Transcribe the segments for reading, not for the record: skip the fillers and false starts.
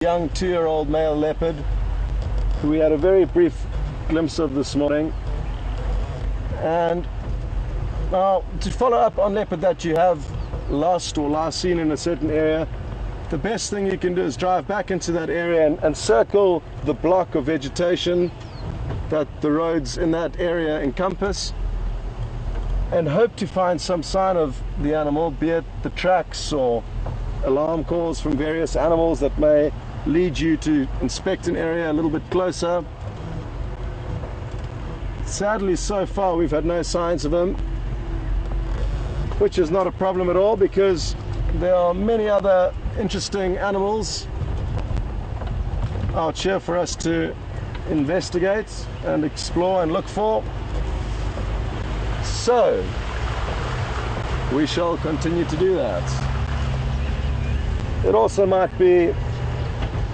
young 2-year-old male leopard who we had a very brief glimpse of this morning. And now, to follow up on leopard that you have lost or last seen in a certain area, the best thing you can do is drive back into that area and circle the block of vegetation that the roads in that area encompass, and hope to find some sign of the animal, be it the tracks or alarm calls from various animals that may lead you to inspect an area a little bit closer. Sadly, so far we've had no signs of him, which is not a problem at all, because there are many other interesting animals out here for us to investigate and explore and look for. So we shall continue to do that. It also might be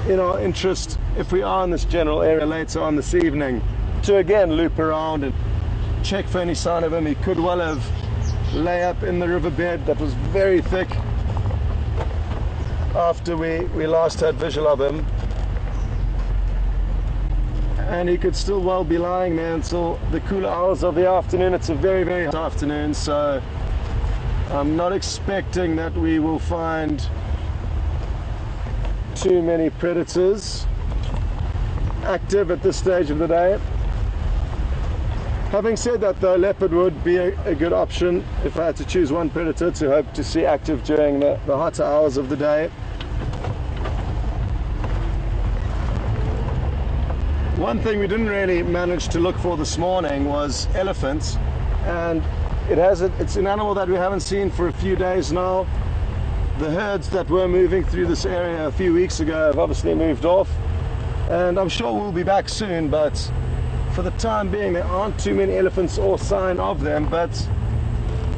in our interest, if we are in this general area later on this evening, to again loop around and check for any sign of him. He could well have lay up in the riverbed that was very thick after we last had visual of him, and he could still well be lying there until the cooler hours of the afternoon. It's a very, very hot afternoon, so I'm not expecting that we will find too many predators active at this stage of the day. Having said that, though, leopard would be a good option if I had to choose one predator to hope to see active during the hotter hours of the day. One thing we didn't really manage to look for this morning was elephants, and it's an animal that we haven't seen for a few days now. The herds that were moving through this area a few weeks ago have obviously moved off, and I'm sure we'll be back soon, but for the time being there aren't too many elephants or sign of them. But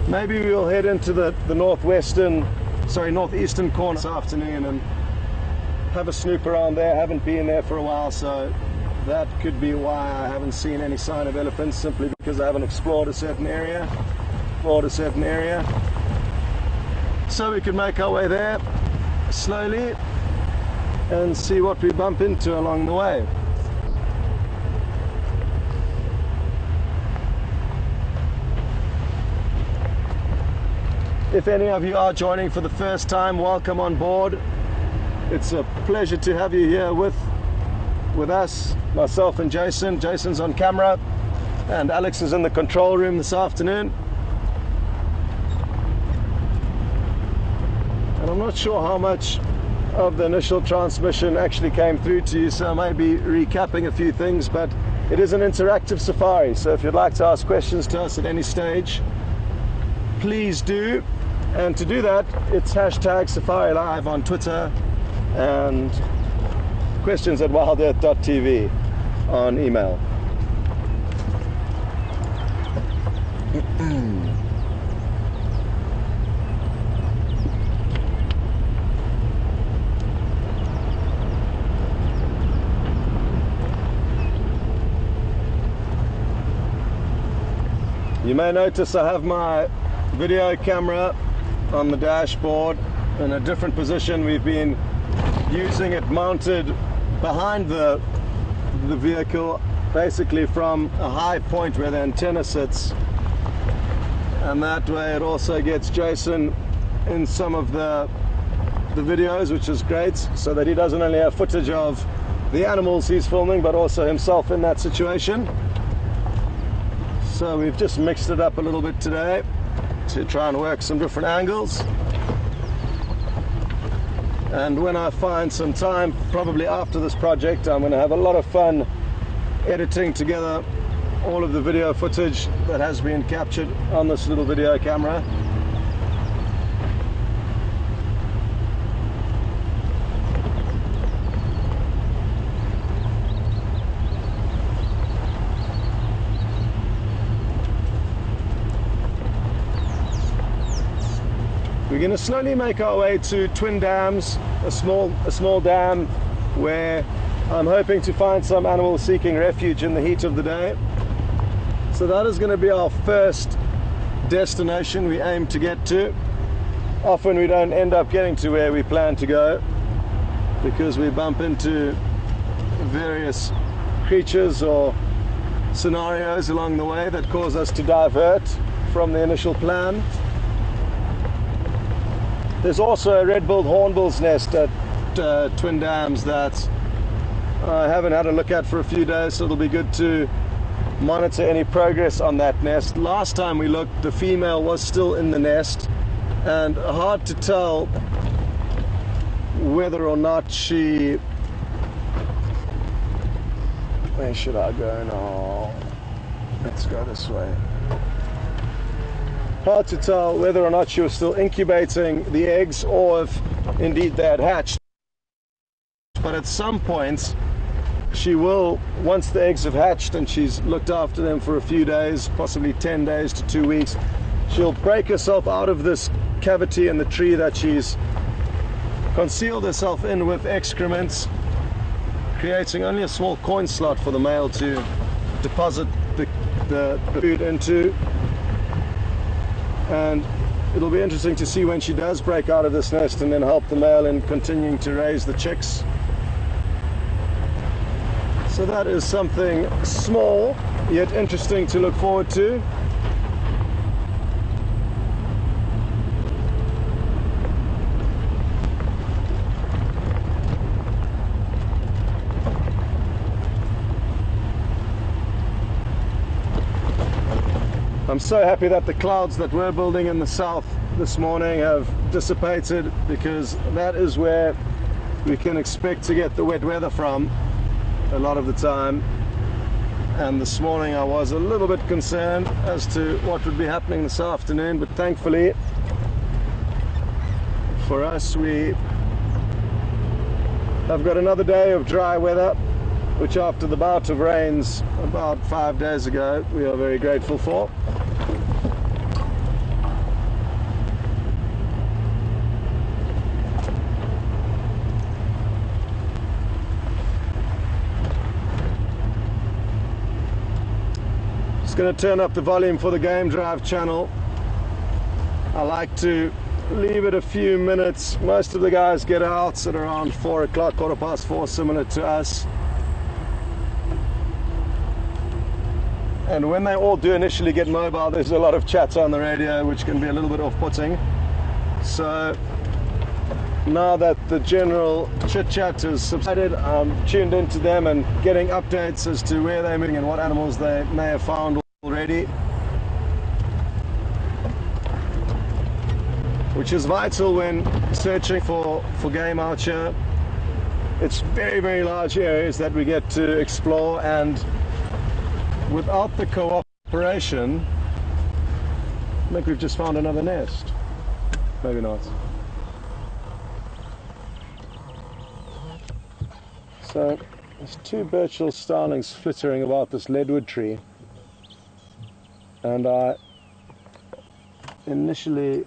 maybe we'll head into the northeastern corner this afternoon and have a snoop around there. I haven't been there for a while, so that could be why I haven't seen any sign of elephants, simply because I haven't explored a certain area. So we can make our way there slowly and see what we bump into along the way. If any of you are joining for the first time, welcome on board. It's a pleasure to have you here with us, myself and Jason. Jason's on camera and Alex is in the control room this afternoon. And I'm not sure how much of the initial transmission actually came through to you, so I may be recapping a few things, but it is an interactive safari, so if you'd like to ask questions to us at any stage, please do. And to do that, it's hashtag Safari Live on Twitter and questions@wildearth.tv on email. You may notice I have my video camera on the dashboard in a different position. We've been using it mounted behind the vehicle, basically from a high point where the antenna sits, and that way it also gets Jason in some of the videos, which is great, so that he doesn't only have footage of the animals he's filming but also himself in that situation. So we've just mixed it up a little bit today to try and work some different angles. And when I find some time, probably after this project, I'm going to have a lot of fun editing together all of the video footage that has been captured on this little video camera. We're going to slowly make our way to Twin Dams, a small dam where I'm hoping to find some animals seeking refuge in the heat of the day. So that is going to be our first destination we aim to get to. Often we don't end up getting to where we plan to go, because we bump into various creatures or scenarios along the way that cause us to divert from the initial plan. There's also a red-billed hornbill's nest at Twin Dams that I haven't had a look at for a few days, so it'll be good to monitor any progress on that nest. Last time we looked, the female was still in the nest, and hard to tell whether or not she... Where should I go now? Let's go this way. Hard to tell whether or not she was still incubating the eggs or if indeed they had hatched. But at some point she will, once the eggs have hatched and she's looked after them for a few days, possibly 10 days to 2 weeks, she'll break herself out of this cavity in the tree that she's concealed herself in with excrements, creating only a small coin slot for the male to deposit the food into. And it'll be interesting to see when she does break out of this nest and then help the male in continuing to raise the chicks. So that is something small yet interesting to look forward to. I'm so happy that the clouds that we're building in the south this morning have dissipated, because that is where we can expect to get the wet weather from a lot of the time. And this morning I was a little bit concerned as to what would be happening this afternoon, but thankfully for us we have got another day of dry weather, which after the bout of rains about 5 days ago we are very grateful for. Just going to turn up the volume for the Game Drive channel. I like to leave it a few minutes. Most of the guys get out at around 4 o'clock, 4:15, similar to us. And when they all do initially get mobile, there's a lot of chatter on the radio, which can be a little bit off-putting. So now that the general chit-chat has subsided, I'm tuned into them and getting updates as to where they're moving and what animals they may have found already, which is vital when searching for game out here. It's very, very large areas that we get to explore, and without the cooperation, I think we've just found another nest. Maybe not. So there's two Birchall starlings flittering about this leadwood tree, and I initially...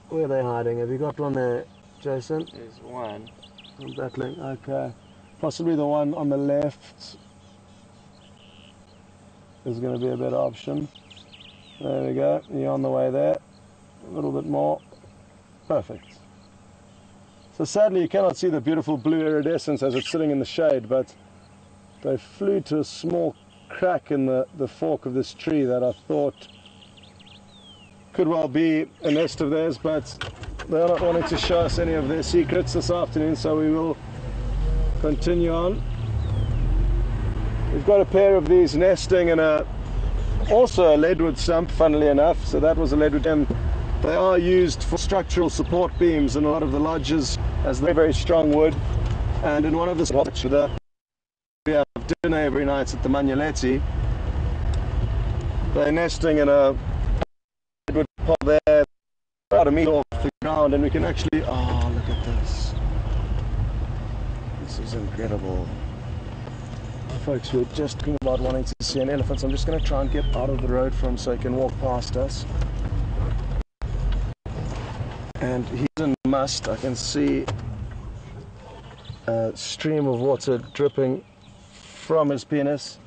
Where are they hiding? Have you got one there, Jason? There's one. I'm battling. Okay. Possibly the one on the left is going to be a better option. There we go. You're on the way there. A little bit more. Perfect. So sadly you cannot see the beautiful blue iridescence as it's sitting in the shade, but they flew to a small crack in the fork of this tree that I thought could well be a nest of theirs, but they're not wanting to show us any of their secrets this afternoon, so we will continue on. We've got a pair of these nesting in also a leadwood stump, funnily enough, so that was a leadwood stump. They are used for structural support beams in a lot of the lodges as they're very strong wood, and in one of the we have dinner every night at the Magnaletti. They're nesting in a leadwood pod there, about a meter off the ground, and we can actually, oh, look at this. This is incredible. Folks, we're just thinking about wanting to see an elephant, so I'm just going to try and get out of the road for him so he can walk past us. And he's in must. I can see a stream of water dripping from his penis.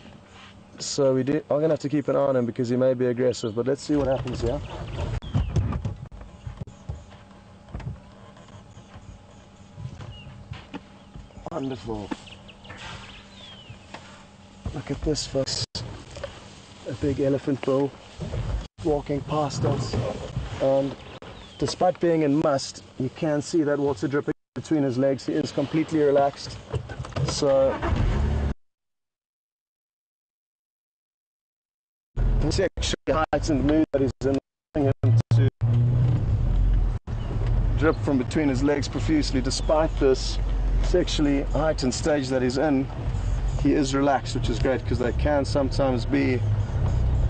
So I'm going to have to keep an eye on him because he may be aggressive, but let's see what happens here. Wonderful. Look at this, folks. A big elephant bull walking past us, and despite being in must, you can see that water dripping between his legs. He is completely relaxed. So the sexually heightened mood that he's in, him to drip from between his legs profusely. Despite this sexually heightened stage that he's in, he is relaxed, which is great, because they can sometimes be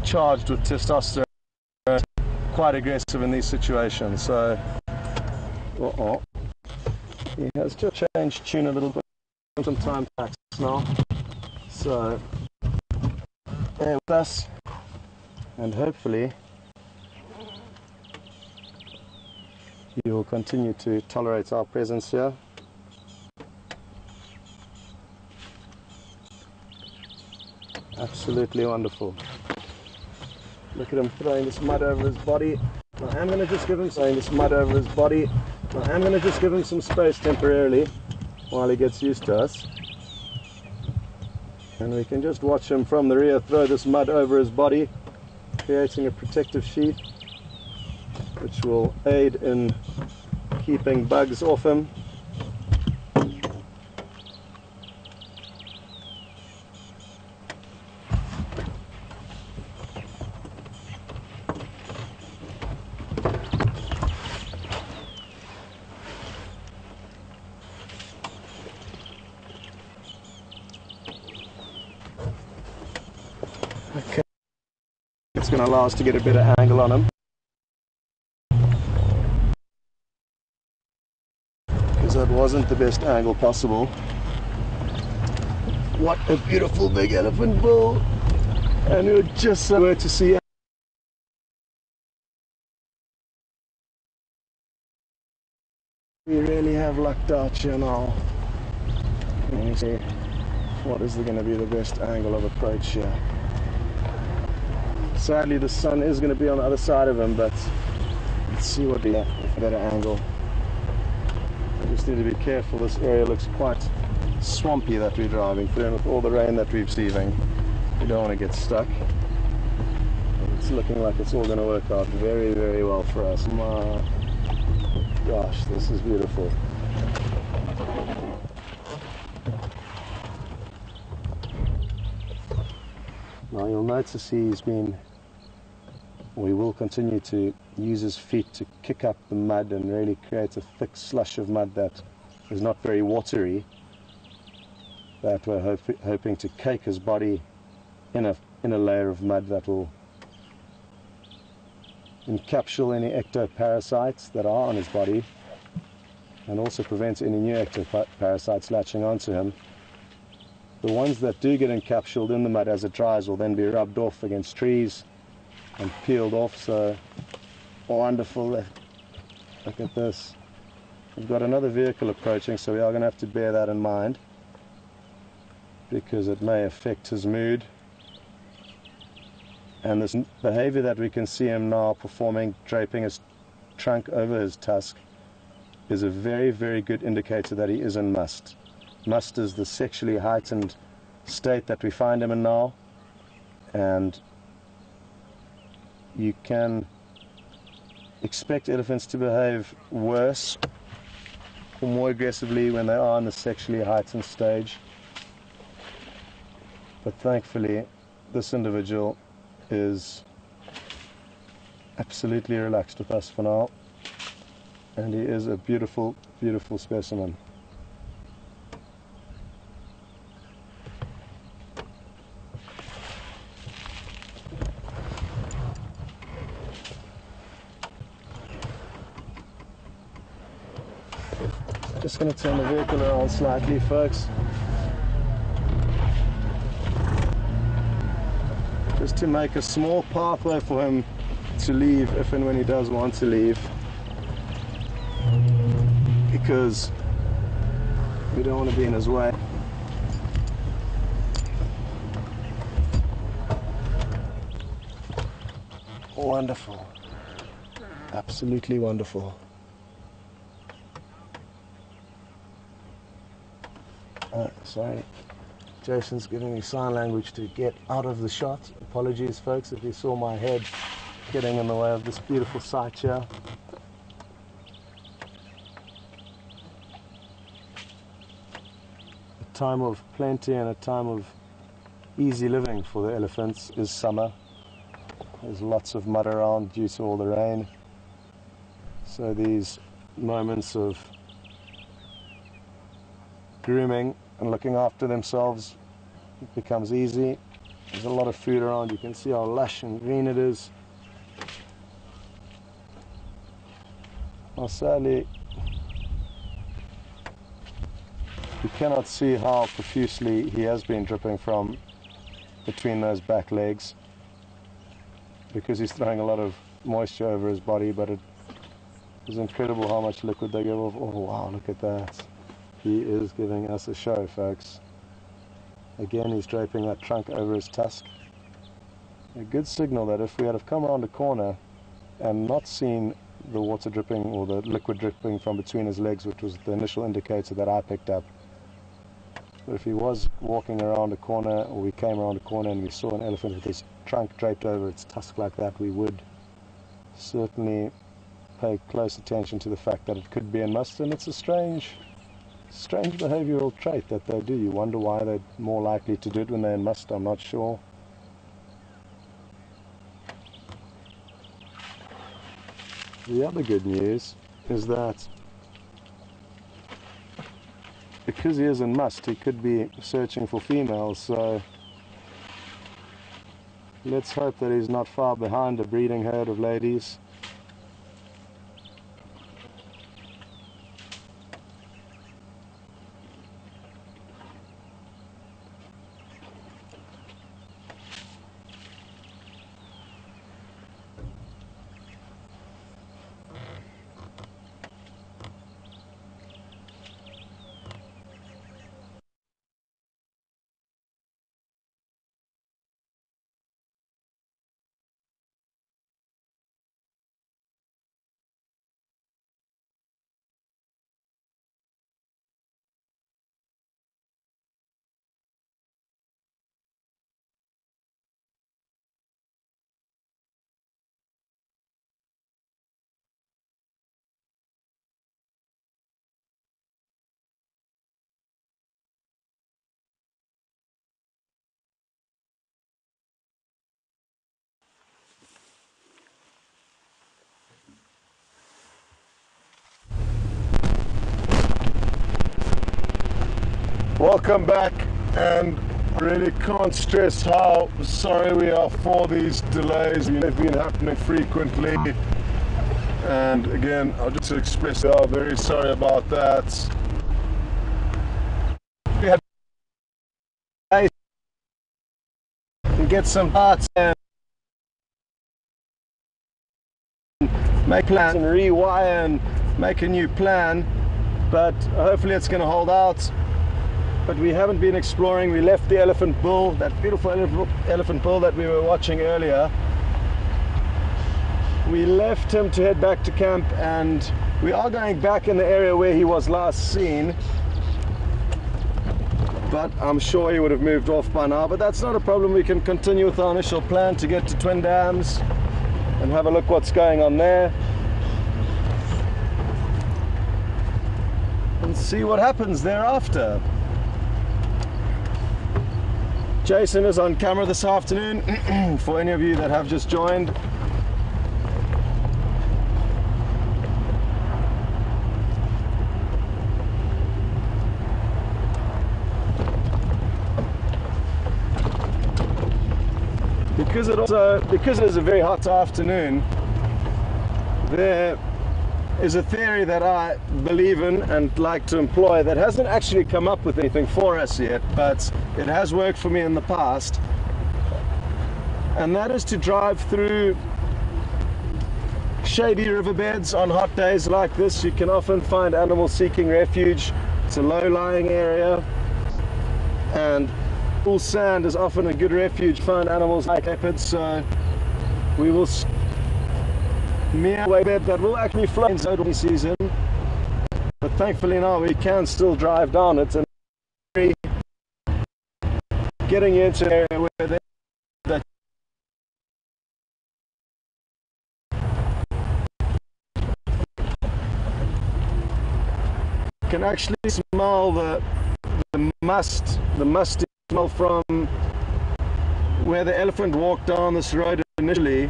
charged with testosterone, quite aggressive in these situations. So he has just changed tune a little bit, some time packs now. So bear with us, and hopefully he will continue to tolerate our presence here. Absolutely wonderful. Look at him throwing this mud over his body. I am going to just give him some space temporarily while he gets used to us. And we can just watch him from the rear throw this mud over his body, creating a protective sheath which will aid in keeping bugs off him. Okay, it's going to allow us to get a better angle on him, because that wasn't the best angle possible. What a beautiful big elephant bull, and we were just so glad to see. We really have lucked out here now. Let me see what is going to be the best angle of approach here. Sadly, the sun is going to be on the other side of him, but let's see what we have with a better angle. I just need to be careful. This area looks quite swampy that we're driving through, and with all the rain that we're receiving, we don't want to get stuck. It's looking like it's all going to work out very, very well for us. My gosh, this is beautiful. Now you'll notice we will continue to use his feet to kick up the mud and really create a thick slush of mud that is not very watery, that we're hoping to cake his body in a layer of mud that will encapsule any ectoparasites that are on his body, and also prevent any new ectoparasites latching onto him. The ones that do get encapsulated in the mud as it dries will then be rubbed off against trees and peeled off. So wonderful. Look at this. We've got another vehicle approaching, so we are going to have to bear that in mind, because it may affect his mood. And this behavior that we can see him now performing, draping his trunk over his tusk, is a very, very good indicator that he is in must. Must is the sexually heightened state that we find him in now, and you can expect elephants to behave worse or more aggressively when they are in the sexually heightened stage. But thankfully, this individual is absolutely relaxed with us for now, and he is a beautiful, beautiful specimen. Just going to turn the vehicle around slightly, folks, just to make a small pathway for him to leave if and when he does want to leave, because we don't want to be in his way. Wonderful, absolutely wonderful. Sorry, Jason's giving me sign language to get out of the shot. Apologies folks if you saw my head getting in the way of this beautiful sight here. A time of plenty and a time of easy living for the elephants is summer. There's lots of mud around due to all the rain. So these moments of grooming and looking after themselves, it becomes easy. There's a lot of food around. You can see how lush and green it is. Well, sadly, you cannot see how profusely he has been dripping from between those back legs, because he's throwing a lot of moisture over his body, but it is incredible how much liquid they give off. Oh wow, look at that. He is giving us a show, folks. Again, he's draping that trunk over his tusk. A good signal that if we had have come around a corner and not seen the water dripping or the liquid dripping from between his legs, which was the initial indicator that I picked up, but if he was walking around a corner, or we came around a corner and we saw an elephant with his trunk draped over its tusk like that, we would certainly pay close attention to the fact that it could be in must. And it's a strange behavioral trait that they do. You wonder why they're more likely to do it when they're in must. I'm not sure. The other good news is that because he is in must, he could be searching for females, so let's hope that he's not far behind a breeding herd of ladies. Welcome back, and I really can't stress how sorry we are for these delays. They've been happening frequently, and again, I'll just express we are very sorry about that. We had to get some parts and make plans and rewire and make a new plan, but hopefully it's going to hold out. But we haven't been exploring. We left the elephant bull, that beautiful elephant bull that we were watching earlier. We left him to head back to camp, and we are going back in the area where he was last seen, but I'm sure he would have moved off by now. But that's not a problem. We can continue with our initial plan to get to Twin Dams and have a look what's going on there and see what happens thereafter. Jason is on camera this afternoon for any of you that have just joined. Because it is a very hot afternoon, there is a theory that I believe in and like to employ that hasn't actually come up with anything for us yet, but it has worked for me in the past, and that is to drive through shady riverbeds on hot days like this. You can often find animals seeking refuge. It's a low-lying area, and full sand is often a good refuge to find animals like leopards, so we will mere way bed that will actually flow in the season, but thankfully now we can still drive down it. And very getting into an area where that you can actually smell the musty smell from where the elephant walked down this road initially,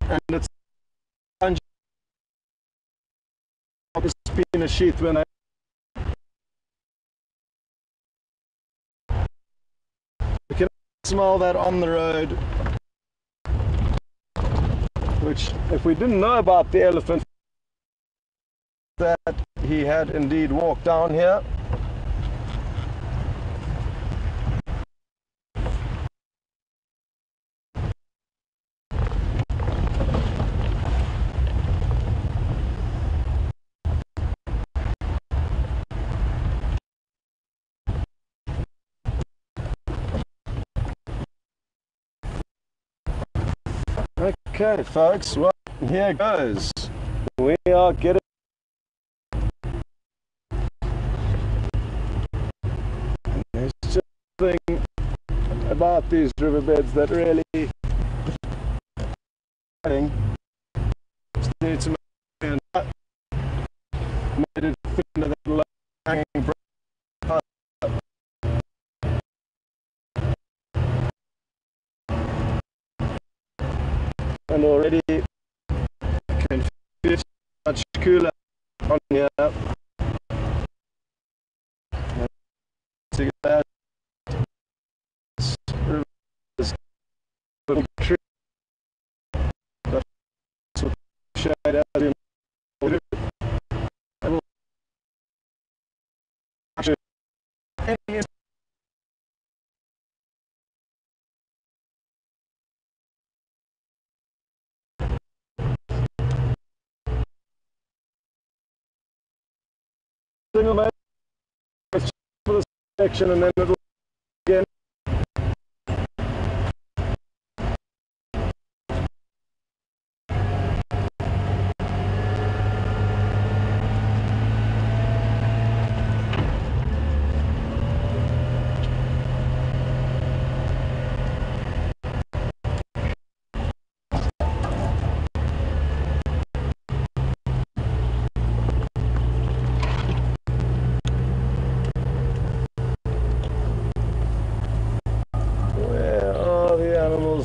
and it's been a sheath when you can smell that on the road, which if we didn't know about the elephant, that he had indeed walked down here. Okay, folks, well, here goes. We are getting. There's just something about these riverbeds that really need to make it fit into that low hanging branch. And already can feel much cooler on here. Single man for the section, and then it'll again.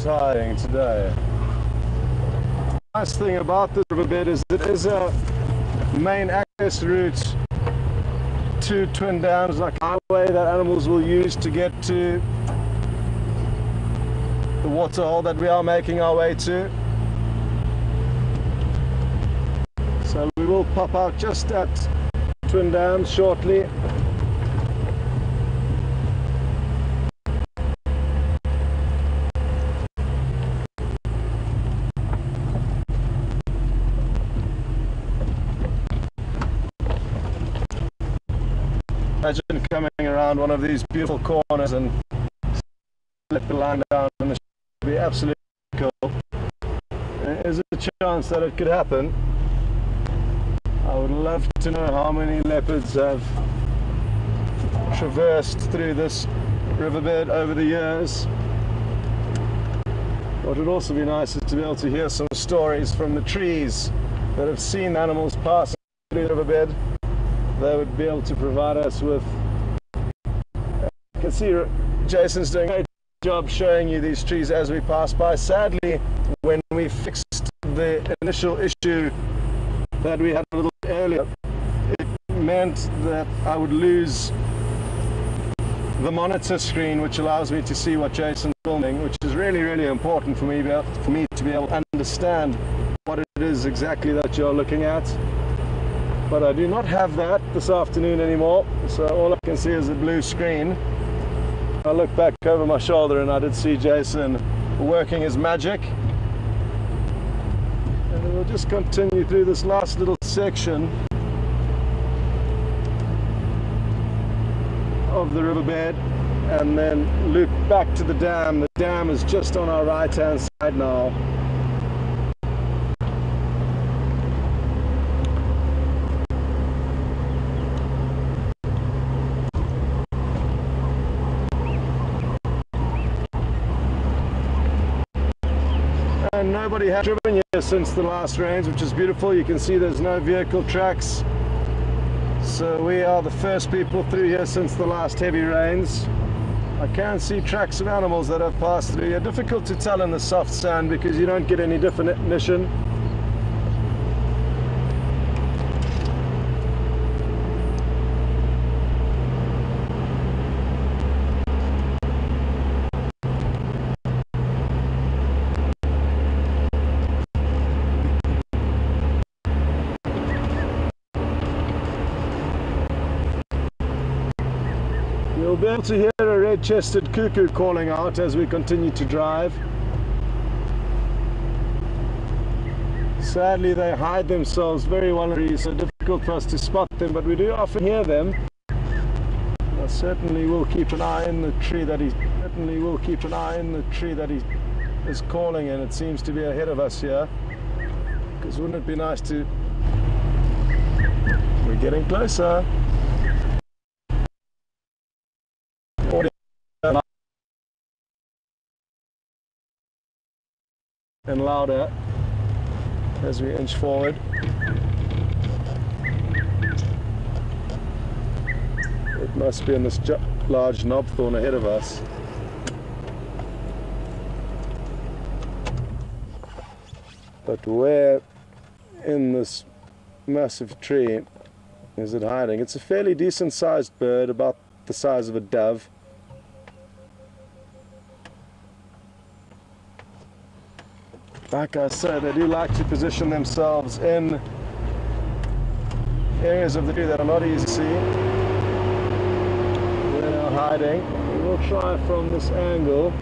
Hiding today. The nice thing about this riverbed is it is a main access route to Twin Dams, like a highway that animals will use to get to the waterhole that we are making our way to. So we will pop out just at Twin Dams shortly. Imagine coming around one of these beautiful corners and let the line down, and it would be absolutely cool. There is a chance that it could happen. I would love to know how many leopards have traversed through this riverbed over the years. What would also be nice is to be able to hear some stories from the trees that have seen animals pass through the riverbed. They would be able to provide us with. You can see Jason's doing a great job showing you these trees as we pass by. Sadly, when we fixed the initial issue that we had a little bit earlier, it meant that I would lose the monitor screen, which allows me to see what Jason's filming, which is really, really important for me to be able to understand what it is exactly that you're looking at. But I do not have that this afternoon anymore, so all I can see is a blue screen. I look back over my shoulder and I did see Jason working his magic. And we'll just continue through this last little section of the riverbed and then loop back to the dam. The dam is just on our right hand side now. And nobody has driven here since the last rains, which is beautiful. You can see there's no vehicle tracks. So we are the first people through here since the last heavy rains. I can see tracks of animals that have passed through here. Difficult to tell in the soft sand because you don't get any definition. You'll be able to hear a red-chested cuckoo calling out as we continue to drive. Sadly, they hide themselves very well in trees, so difficult for us to spot them, but we do often hear them. I certainly will keep an eye in the tree that he is calling in. It seems to be ahead of us here. Because wouldn't it be nice to... We're getting closer. And louder as we inch forward. It must be in this large knobthorn ahead of us. But where in this massive tree is it hiding? It's a fairly decent sized bird, about the size of a dove. Like I said, they do like to position themselves in areas of the tree that are not easy to see. We're now hiding. We'll try from this angle.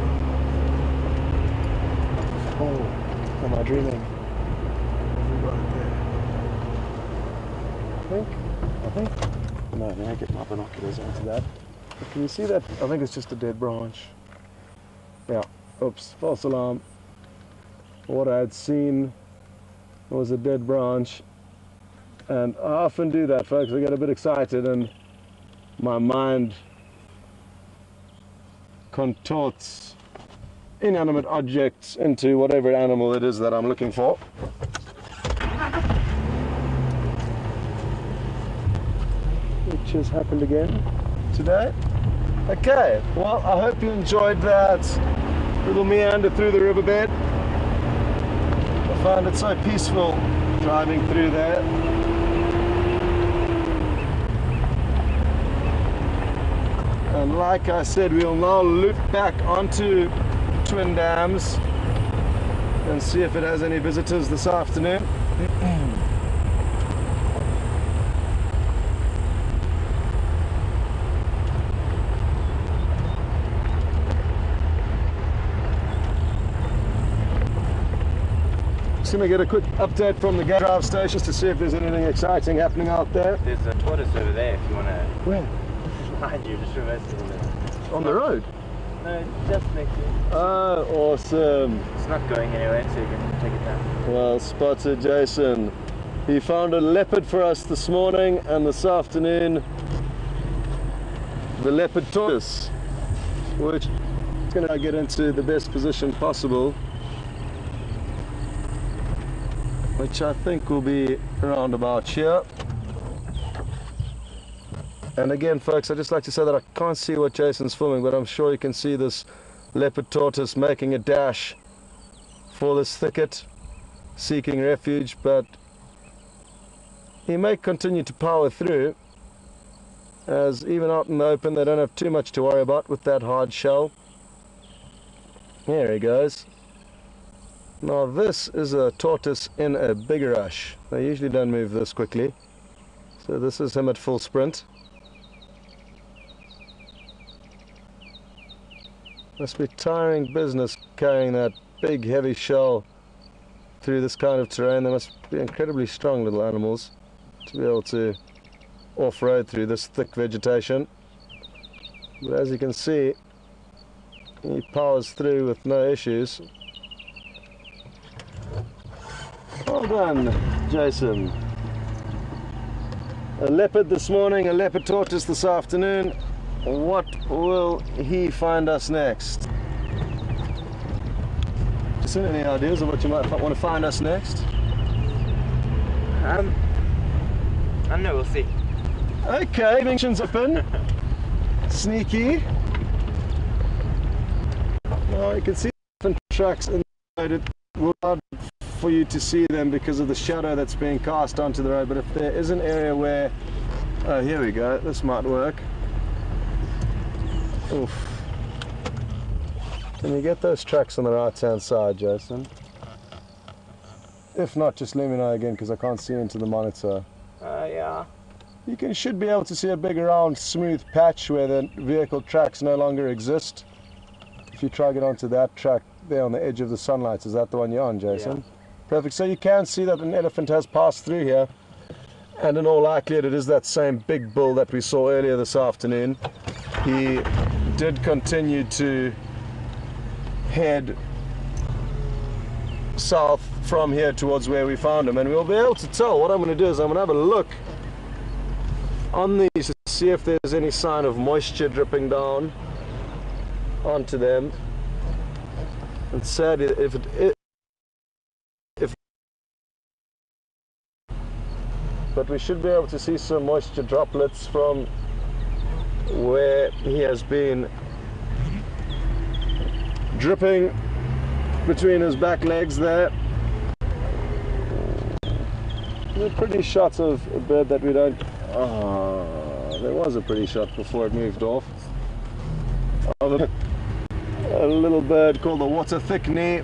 Oh, am I dreaming? I think. No, let me get my binoculars onto that. But can you see that? I think it's just a dead branch. Yeah. Oops. False alarm. What I had seen was a dead branch, and I often do that, folks. I get a bit excited and my mind contorts inanimate objects into whatever animal it is that I'm looking for. Which has happened again today. Okay, well, I hope you enjoyed that little meander through the riverbed. I found it so peaceful driving through there. And like I said, we'll now loop back onto Twin Dams and see if it has any visitors this afternoon. Going to get a quick update from the drive stations to see if there's anything exciting happening out there. There's a tortoise over there if you want to... Where? Behind you, just reverse it. On the road? No, just next to you. Oh, awesome. It's not going anywhere, so you can take it down. Well spotted, Jason. He found a leopard for us this morning, and this afternoon the leopard tortoise, which is going to get into the best position possible, which I think will be around about here. And again, folks, I'd just like to say that I can't see what Jason's filming, but I'm sure you can see this leopard tortoise making a dash for this thicket, seeking refuge, but he may continue to power through, as even out in the open they don't have too much to worry about with that hard shell. There he goes. Now this is a tortoise in a big rush. They usually don't move this quickly. So this is him at full sprint. Must be tiring business carrying that big heavy shell through this kind of terrain. They must be incredibly strong little animals to be able to off-road through this thick vegetation. But as you can see, he powers through with no issues. Well done, Jason. A leopard this morning, a leopard tortoise this afternoon. What will he find us next? Any ideas of what you might want to find us next? I don't know, we'll see. Okay, mentions open. Sneaky. Well, you can see different tracks in the road. It will not for you to see them because of the shadow that's being cast onto the road, but if there is an area where, oh, here we go, this might work. Oof. Can you get those tracks on the right hand side, Jason? If not, just let me know again because I can't see into the monitor. Yeah. You should be able to see a big round smooth patch where the vehicle tracks no longer exist. If you try to get onto that track there on the edge of the sunlight, is that the one you're on, Jason? Yeah. Perfect. So you can see that an elephant has passed through here, and in all likelihood it is that same big bull that we saw earlier this afternoon. He did continue to head south from here towards where we found him, and we'll be able to tell. What I'm going to do is I'm going to have a look on these to see if there's any sign of moisture dripping down onto them. And sadly, but we should be able to see some moisture droplets from where he has been dripping between his back legs there. They're pretty shots of a bird that we don't... Oh, there was a pretty shot before it moved off. Of a little bird called the water thickney.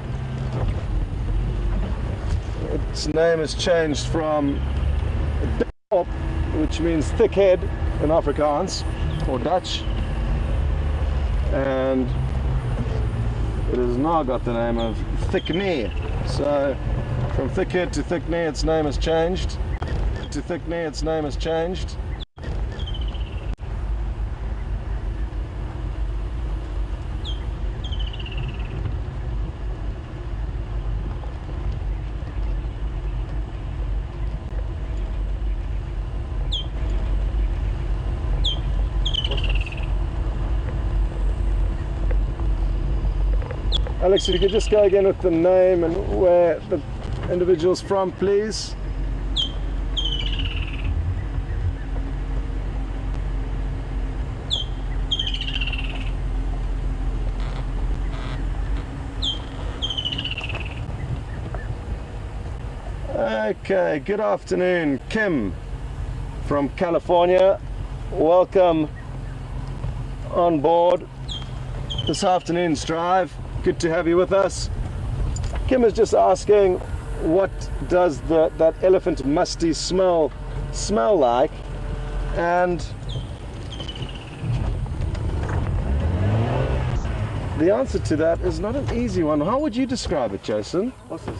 Its name has changed from Dop, which means thick head in Afrikaans or Dutch, and it has now got the name of thickney. So from thick head to thick knee, its name has changed. To thick knee, its name has changed. Alex, if you could just go again with the name and where the individual's from, please. Okay, good afternoon, Kim from California. Welcome on board this afternoon's drive. Good to have you with us. Kim is just asking, what does that elephant musty smell like? And the answer to that is not an easy one. How would you describe it, Jason? Horses.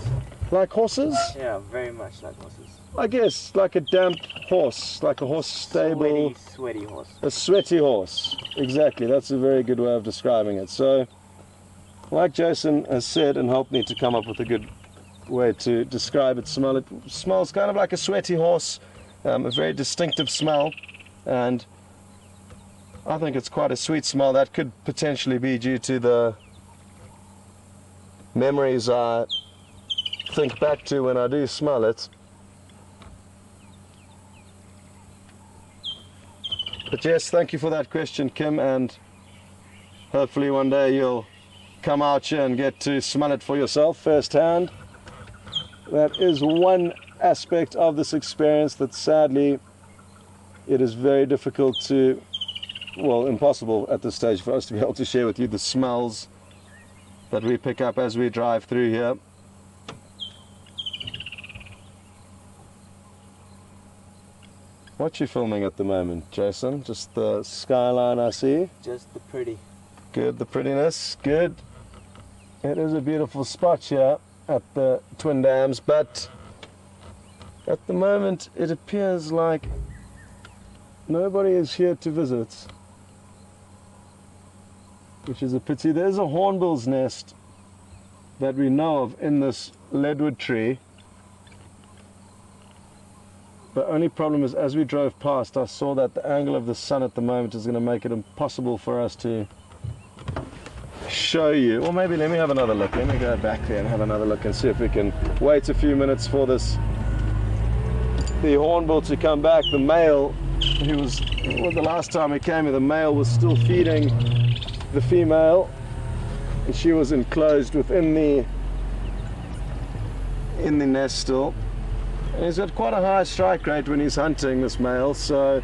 Like horses? Yeah, very much like horses. I guess like a damp horse, like a horse stable. Sweaty horse. A sweaty horse. Exactly, that's a very good way of describing it. So, like Jason has said and helped me to come up with a good way to describe it smells kind of like a sweaty horse, a very distinctive smell, and I think it's quite a sweet smell. That could potentially be due to the memories I think back to when I do smell it. But yes, thank you for that question, Kim, and hopefully one day you'll come out here and get to smell it for yourself firsthand. That is one aspect of this experience that sadly it is very difficult to, well, impossible at this stage for us to be able to share with you the smells that we pick up as we drive through here. What you filming at the moment, Jason? Just the skyline I see? Just the pretty. Good, the prettiness, good. It is a beautiful spot here at the Twin Dams, but at the moment it appears like nobody is here to visit, which is a pity. There's a hornbill's nest that we know of in this leadwood tree. The only problem is, as we drove past, I saw that the angle of the sun at the moment is going to make it impossible for us to show you, or maybe let me have another look. Let me go back there and have another look and see if we can wait a few minutes for the hornbill to come back. The male, the last time he came here, the male was still feeding the female, and she was enclosed within the nest still. And he's got quite a high strike rate when he's hunting, this male, so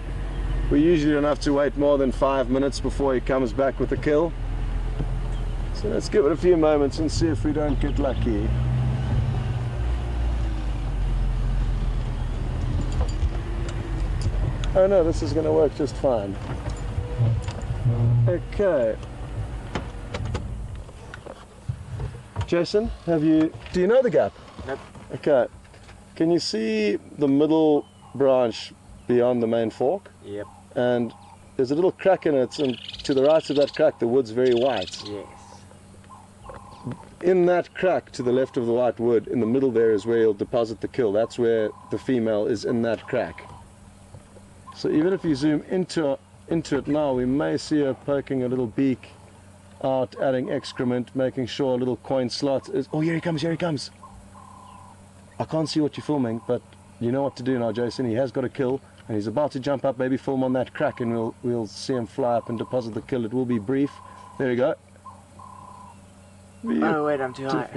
we usually don't have to wait more than 5 minutes before he comes back with a kill. So let's give it a few moments and see if we don't get lucky. Oh no, this is going to work just fine. Okay. Jason, do you know the gap? Nope. Okay. Can you see the middle branch beyond the main fork? Yep. And there's a little crack in it, and to the right of that crack the wood's very white. Yes. In that crack to the left of the white wood, in the middle there is where you'll deposit the kill. That's where the female is, in that crack. So even if you zoom into it now, we may see her poking a little beak out, adding excrement, making sure a little coin slot is... Oh, here he comes, here he comes. I can't see what you're filming, but you know what to do now, Jason. He has got a kill, and he's about to jump up, maybe film on that crack, and we'll see him fly up and deposit the kill. It will be brief. There you go. Oh wait, I'm too high.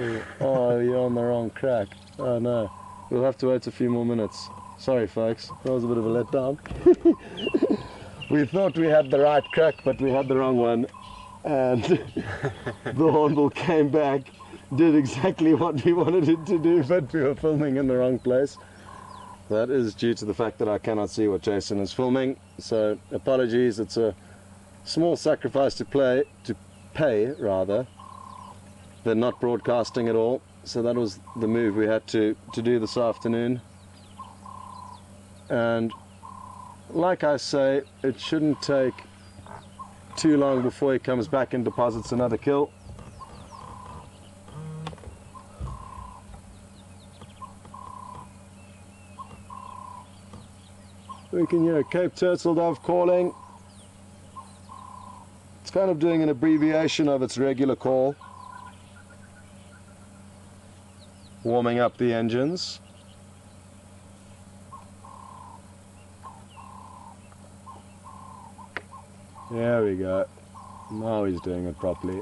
Oh, you're on the wrong crack. Oh no. We'll have to wait a few more minutes. Sorry folks, that was a bit of a letdown. We thought we had the right crack, but we had the wrong one. And the hornbill came back, did exactly what we wanted it to do, but we were filming in the wrong place. That is due to the fact that I cannot see what Jason is filming. So apologies, it's a small sacrifice to pay rather, than not broadcasting at all. So that was the move we had to do this afternoon. And like I say, it shouldn't take too long before he comes back and deposits another kill. We can hear a Cape turtle dove calling. It's kind of doing an abbreviation of its regular call. Warming up the engines. There we go. Now he's doing it properly.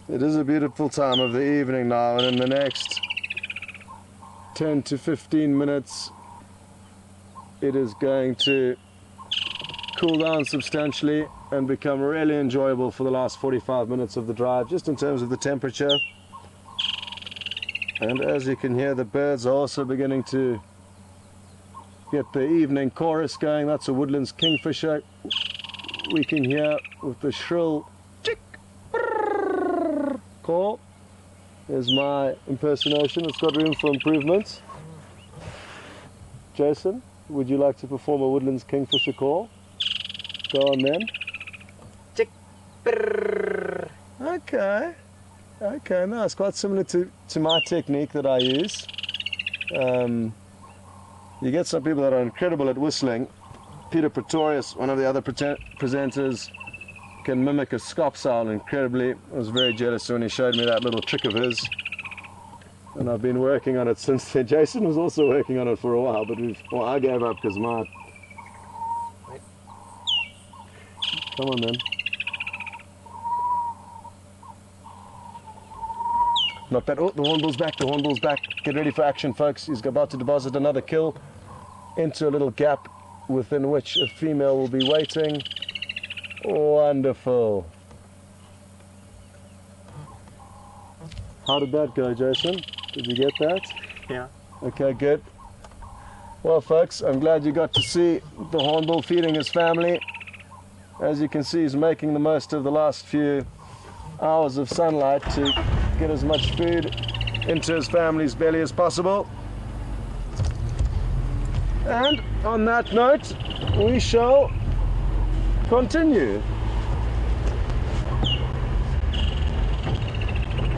It is a beautiful time of the evening now, and in the next 10 to 15 minutes it is going to cool down substantially and become really enjoyable for the last 45 minutes of the drive, just in terms of the temperature. And as you can hear, the birds are also beginning to get the evening chorus going. That's a woodlands kingfisher we can hear with the shrill call. There's my impersonation. It's got room for improvement. Jason, would you like to perform a woodlands kingfisher call? Go on then. Chick. Okay. Okay, no, it's quite similar to my technique that I use. You get some people that are incredible at whistling. Peter Pretorius, one of the other presenters, can mimic a scop owl incredibly. I was very jealous when he showed me that little trick of his, and I've been working on it since then. Jason was also working on it for a while, but I gave up because my... Come on then. Not bad. Oh, the hornbill's back, the hornbill's back. Get ready for action, folks. He's about to deposit another kill into a little gap within which a female will be waiting. Wonderful. How did that go, Jason? Did you get that? Yeah. Okay, good. Well, folks, I'm glad you got to see the hornbill feeding his family. as you can see, he's making the most of the last few hours of sunlight to get as much food into his family's belly as possible. And on that note, we shall continue.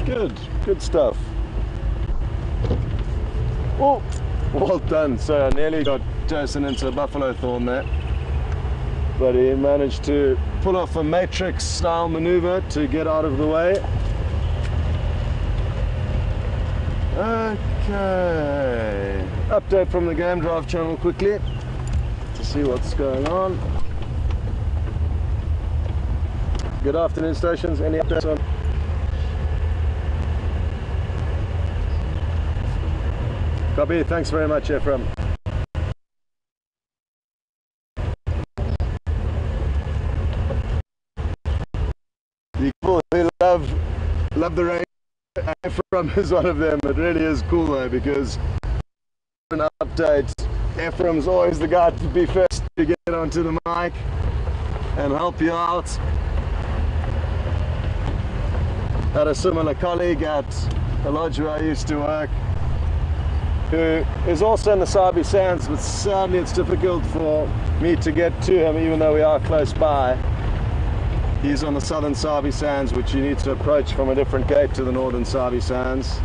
Good stuff. Oh, well done. So I nearly got Jason into a buffalo thorn there, but he managed to pull off a matrix style maneuver to get out of the way. Okay, update from the Game Drive channel quickly to see what's going on. Good afternoon, stations. Any updates on? Copy. Thanks very much, Ephraim. People who love the rain. Ephraim is one of them. It really is cool though, because an update, Ephraim's always the guy to be first to get onto the mic and help you out. Had a similar colleague at the lodge where I used to work, who is also in the Sabi Sands, but sadly it's difficult for me to get to him even though we are close by. He's on the southern Sabi Sands, which you need to approach from a different gate to the northern Sabi Sands.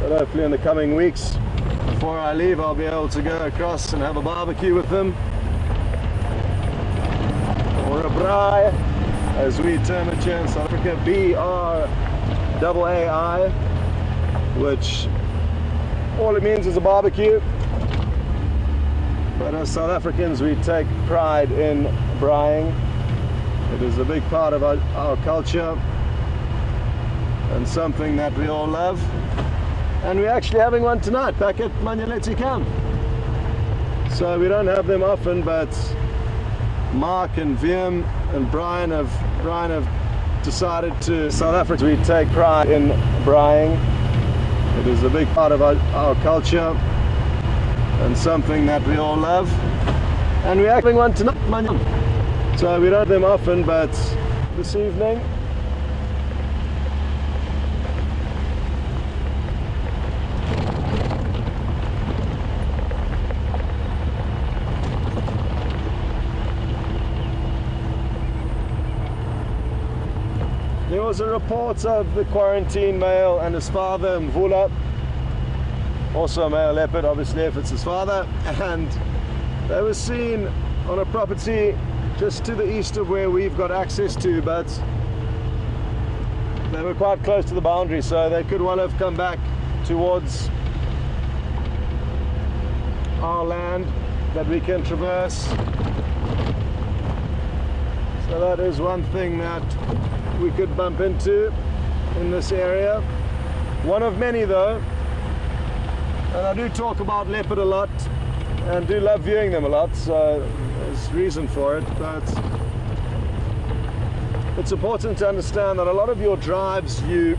But hopefully in the coming weeks, before I leave, I'll be able to go across and have a barbecue with him. Or a braai, as we term it here in South Africa, B-R-A-A-I, which all it means is a barbecue. But as South Africans, we take pride in braaiing. It is a big part of our culture and something that we all love. And we're actually having one tonight back at Manyeleti Camp. So we don't have them often, but Mark and Viam and Brian have decided to. South Africa, we take pride in braaiing. It is a big part of our culture and something that we all love. And we're having one tonight. So we don't have them often, but this evening there was a report of the quarantine male and his father, Mvula, also a male leopard, obviously, if it's his father, and they were seen on a property just to the east of where we've got access to, but they were quite close to the boundary, so they could well have come back towards our land that we can traverse. So that is one thing that we could bump into in this area. One of many though, and I do talk about leopard a lot and do love viewing them a lot, so there's reason for it, but it's important to understand that a lot of your drives you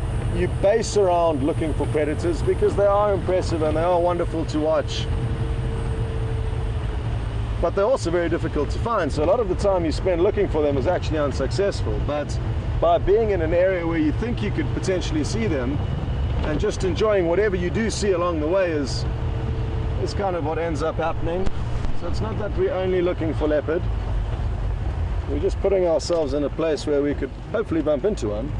base around looking for predators because they are impressive and they are wonderful to watch, but they're also very difficult to find, so a lot of the time you spend looking for them is actually unsuccessful. But by being in an area where you think you could potentially see them and just enjoying whatever you do see along the way is kind of what ends up happening. So it's not that we're only looking for leopard, we're just putting ourselves in a place where we could hopefully bump into one.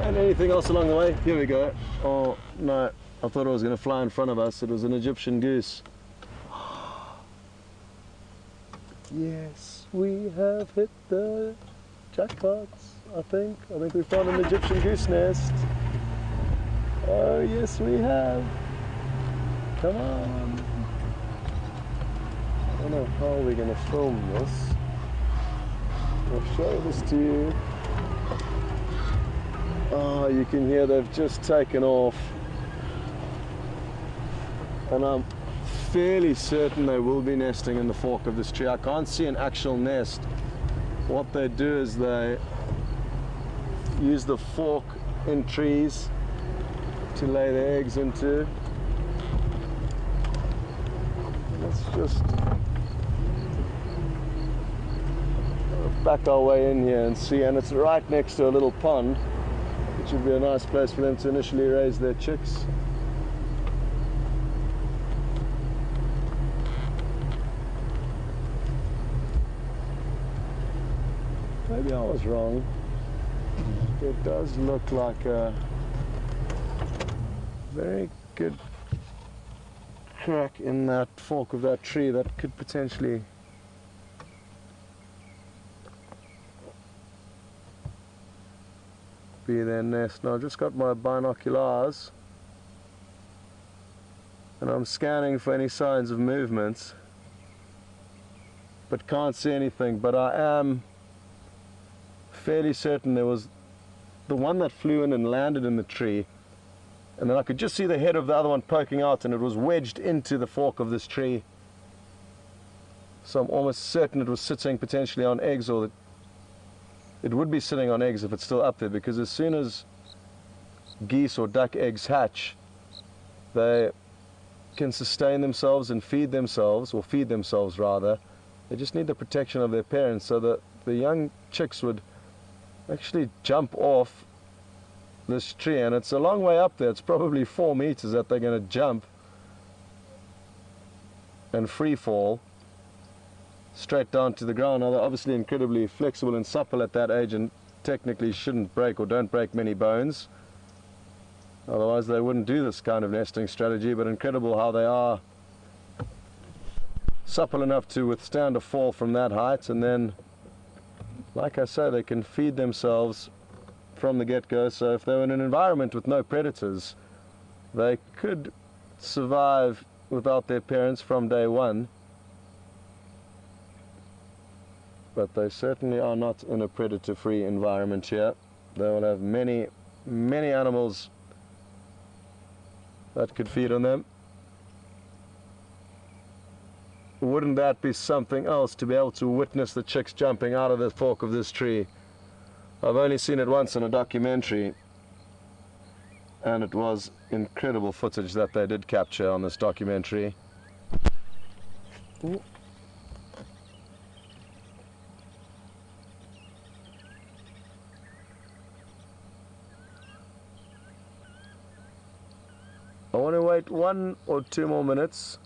And anything else along the way? Here we go. Oh no, I thought it was going to fly in front of us. It was an Egyptian goose. Yes, we have hit the jackpots, I think. I think we found an Egyptian goose nest. Oh yes we have. Come on. I don't know how we're going to film this. I'll show this to you. Oh, you can hear they've just taken off. And I'm fairly certain they will be nesting in the fork of this tree. I can't see an actual nest. What they do is they use the fork in trees to lay their eggs into. Let's just back our way in here and see, and it's right next to a little pond, which would be a nice place for them to initially raise their chicks. Maybe I was wrong. It does look like a very good crack in that fork of that tree that could potentially be their nest. Now I've just got my binoculars and I'm scanning for any signs of movement, but can't see anything. But I am fairly certain there was the one that flew in and landed in the tree, and then I could just see the head of the other one poking out, and it was wedged into the fork of this tree. So I'm almost certain it was sitting potentially on eggs, or it would be sitting on eggs if it's still up there, because as soon as geese or duck eggs hatch, they can sustain themselves and feed themselves, or feed themselves rather. They just need the protection of their parents, so that the young chicks would actually jump off this tree, and it's a long way up there. It's probably 4 meters that they're going to jump and free fall straight down to the ground. Now they're obviously incredibly flexible and supple at that age, and technically shouldn't break or don't break many bones, otherwise they wouldn't do this kind of nesting strategy. But incredible how they are supple enough to withstand a fall from that height, and then, like I say, they can feed themselves from the get-go. So if they were in an environment with no predators, they could survive without their parents from day one. But they certainly are not in a predator-free environment here. They will have many, many animals that could feed on them. Wouldn't that be something else to be able to witness the chicks jumping out of the fork of this tree? I've only seen it once in a documentary, and it was incredible footage that they did capture on this documentary. Ooh. I want to wait 1 or 2 more minutes,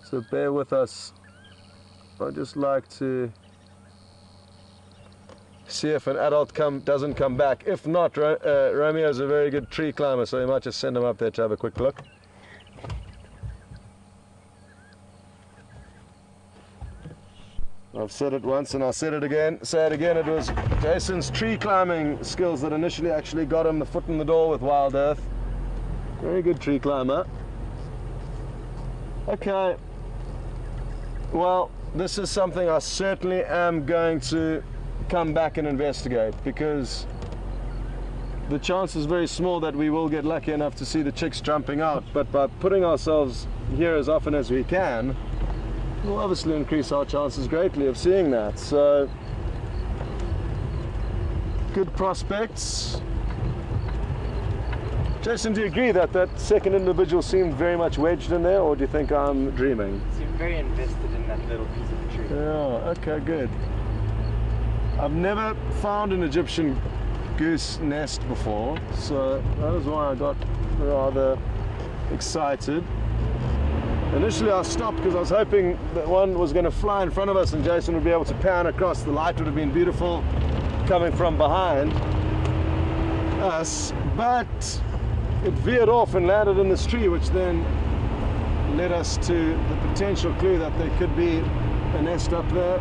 so bear with us. I'd just like to see if an adult doesn't come back. If not, Romeo's a very good tree climber, so we might just send him up there to have a quick look. I've said it once and I'll say it again. It was Jason's tree climbing skills that initially actually got him the foot in the door with WildEarth. Very good tree climber. Okay, well, this is something I certainly am going to come back and investigate, because the chance is very small that we will get lucky enough to see the chicks jumping out, but by putting ourselves here as often as we can, we'll obviously increase our chances greatly of seeing that. So, good prospects. Jason, do you agree that that second individual seemed very much wedged in there, or do you think I'm dreaming? He seemed very invested in that little piece of the tree. Yeah, okay, good. I've never found an Egyptian goose nest before, so that is why I got rather excited. Initially I stopped because I was hoping that one was going to fly in front of us and Jason would be able to pan across. The light would have been beautiful coming from behind us, but it veered off and landed in this tree, which then led us to the potential clue that there could be a nest up there.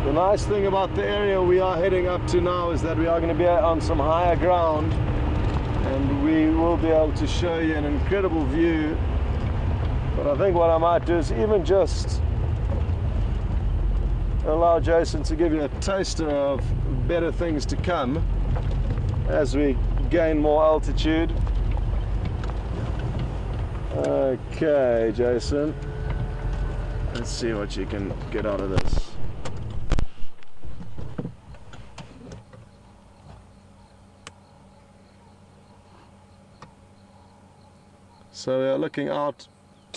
The nice thing about the area we are heading up to now is that we are going to be on some higher ground, and we will be able to show you an incredible view. But I think what I might do is even just allow Jason to give you a taster of better things to come as we gain more altitude. Okay, Jason, let's see what you can get out of this. So we are looking out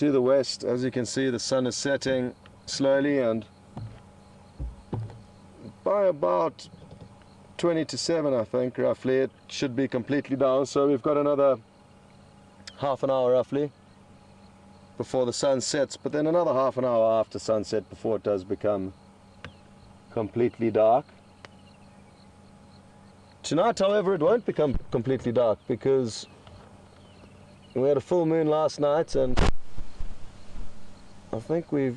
to the west. As you can see, the sun is setting slowly, and by about 20 to 7, I think, roughly, it should be completely down. So we've got another half an hour roughly before the sun sets, but then another half an hour after sunset before it does become completely dark. Tonight, however, it won't become completely dark because we had a full moon last night, and I think we're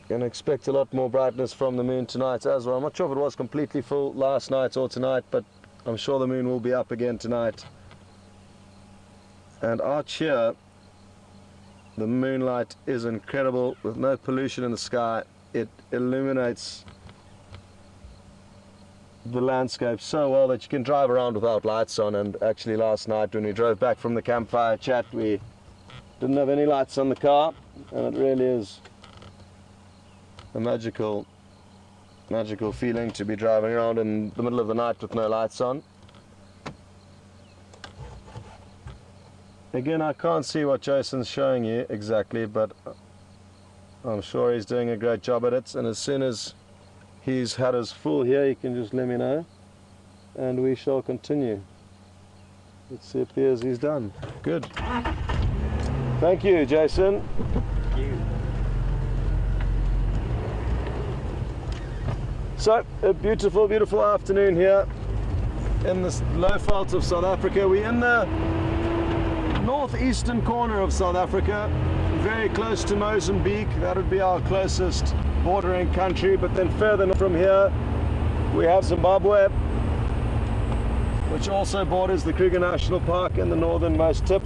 going to expect a lot more brightness from the moon tonight as well. I'm not sure if it was completely full last night or tonight, but I'm sure the moon will be up again tonight. And out here, the moonlight is incredible with no pollution in the sky. It illuminates the landscape so well that you can drive around without lights on. And actually last night when we drove back from the campfire chat, we didn't have any lights on the car, and it really is a magical feeling to be driving around in the middle of the night with no lights on. Again, I can't see what Jason's showing you exactly, but I'm sure he's doing a great job at it, and as soon as he's had his full here, you can just let me know and we shall continue. It appears he's done. Good. Thank you, Jason. Thank you. So, a beautiful, beautiful afternoon here in the low veld of South Africa. We're in the northeastern corner of South Africa, very close to Mozambique. That would be our closest bordering country, but then further north from here we have Zimbabwe, which also borders the Kruger National Park in the northernmost tip.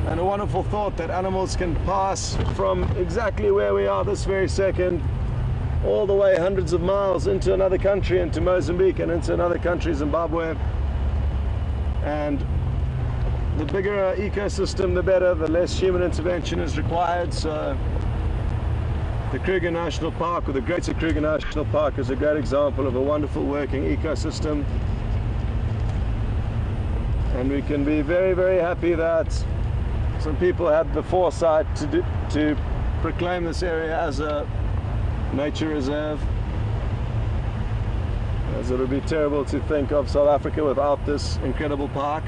And a wonderful thought that animals can pass from exactly where we are this very second all the way hundreds of miles into another country, into Mozambique and into another country, Zimbabwe. And the bigger our ecosystem, the better, the less human intervention is required. So the Kruger National Park, or the Greater Kruger National Park, is a great example of a wonderful working ecosystem. And we can be very, very happy that some people had the foresight to proclaim this area as a nature reserve, as it would be terrible to think of South Africa without this incredible park.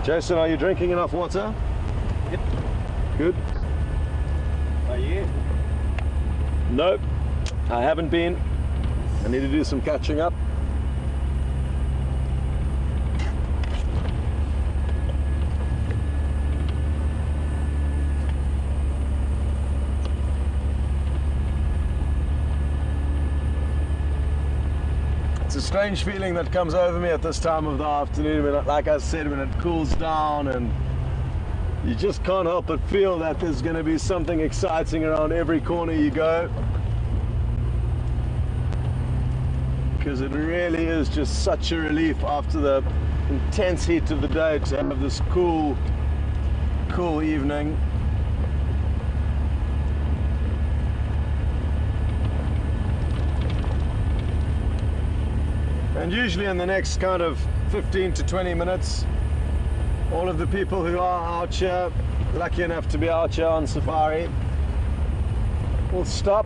Jason, are you drinking enough water? Yep. Good. Are you? Nope, I haven't been. I need to do some catching up. It's a strange feeling that comes over me at this time of the afternoon, when, like I said, when it cools down, and you just can't help but feel that there's going to be something exciting around every corner you go. Because it really is just such a relief after the intense heat of the day to have this cool evening. And usually in the next kind of 15 to 20 minutes, all of the people who are out here, lucky enough to be out here on safari, will stop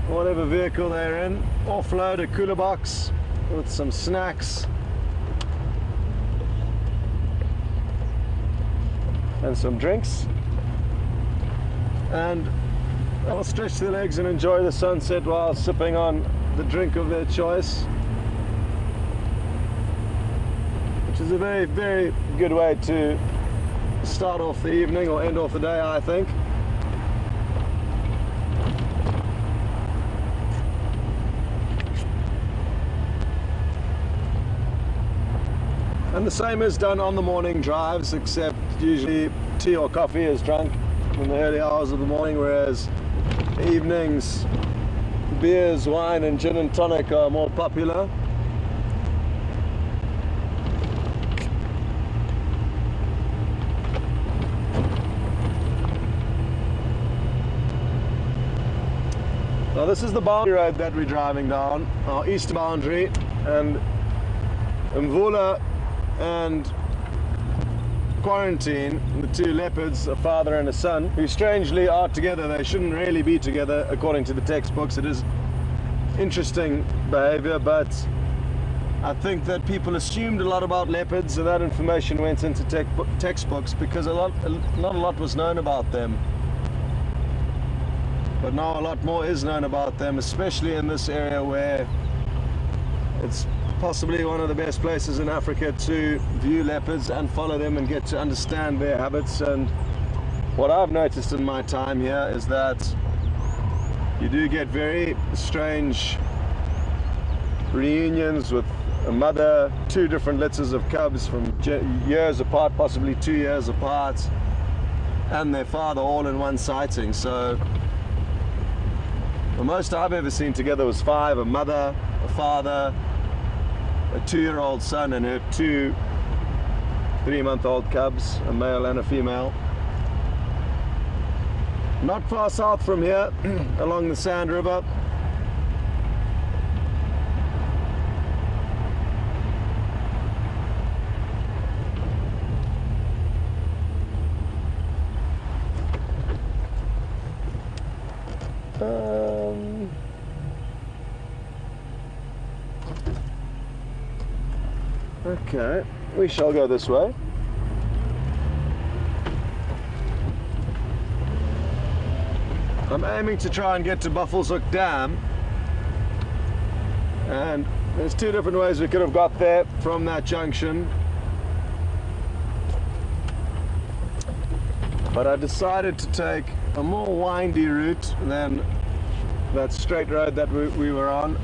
whatever vehicle they're in, offload a cooler box with some snacks and some drinks, and they'll stretch their legs and enjoy the sunset while sipping on the drink of their choice, which is a very, very good way to start off the evening or end off the day, I think. And the same is done on the morning drives, except usually tea or coffee is drunk in the early hours of the morning, whereas evenings, beers, wine and gin and tonic are more popular. this is the boundary road that we're driving down, our east boundary, and Mvula and Quarantine, the two leopards, a father and a son, who strangely are together. They shouldn't really be together according to the textbooks. It is interesting behavior, but I think that people assumed a lot about leopards, and that information went into textbooks because not a lot was known about them. But now a lot more is known about them, especially in this area where it's possibly one of the best places in Africa to view leopards and follow them and get to understand their habits. And what I've noticed in my time here is that you do get very strange reunions with a mother, two different litters of cubs from years apart, possibly 2 years apart, and their father all in one sighting. So the most I've ever seen together was 5, a mother, a father, a 2-year-old son and her 2 3-month-old cubs, a male and a female. Not far south from here, along the Sand River, okay, we shall go this way. I'm aiming to try and get to Buffelshoek Dam, and there's 2 different ways we could have got there from that junction, but I decided to take a more windy route than that straight road that we were on.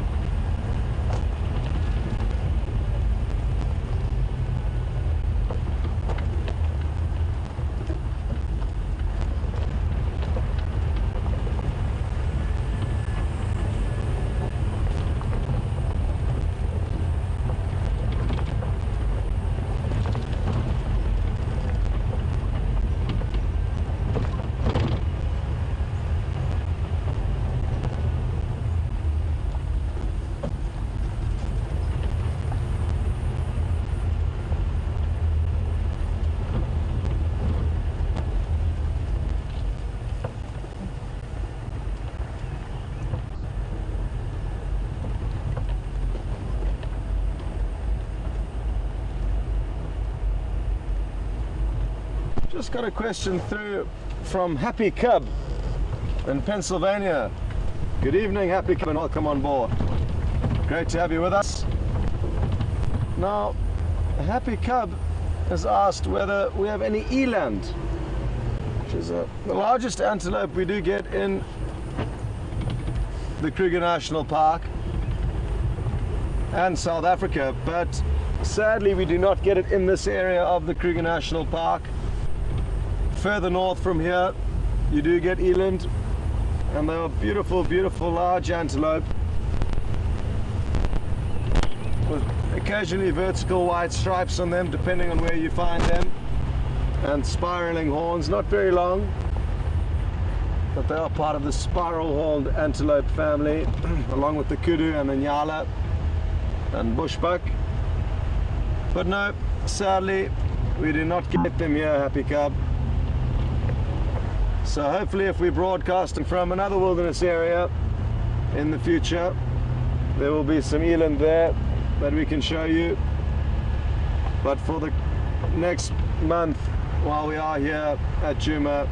Just got a question through from Happy Cub in Pennsylvania. Good evening, Happy Cub, and welcome on board. Great to have you with us. Now, Happy Cub has asked whether we have any eland, which is the largest antelope we do get in the Kruger National Park and South Africa, but sadly we do not get it in this area of the Kruger National Park. Further north from here you do get eland, and they are beautiful, beautiful large antelope with occasionally vertical white stripes on them depending on where you find them, and spiraling horns, not very long, but they are part of the spiral horned antelope family along with the kudu and the nyala and bushbuck. But no, sadly we do not get them here, Happy Cub. So hopefully if we're broadcasting from another wilderness area in the future, there will be some eland there that we can show you. But for the next month while we are here at Djuma,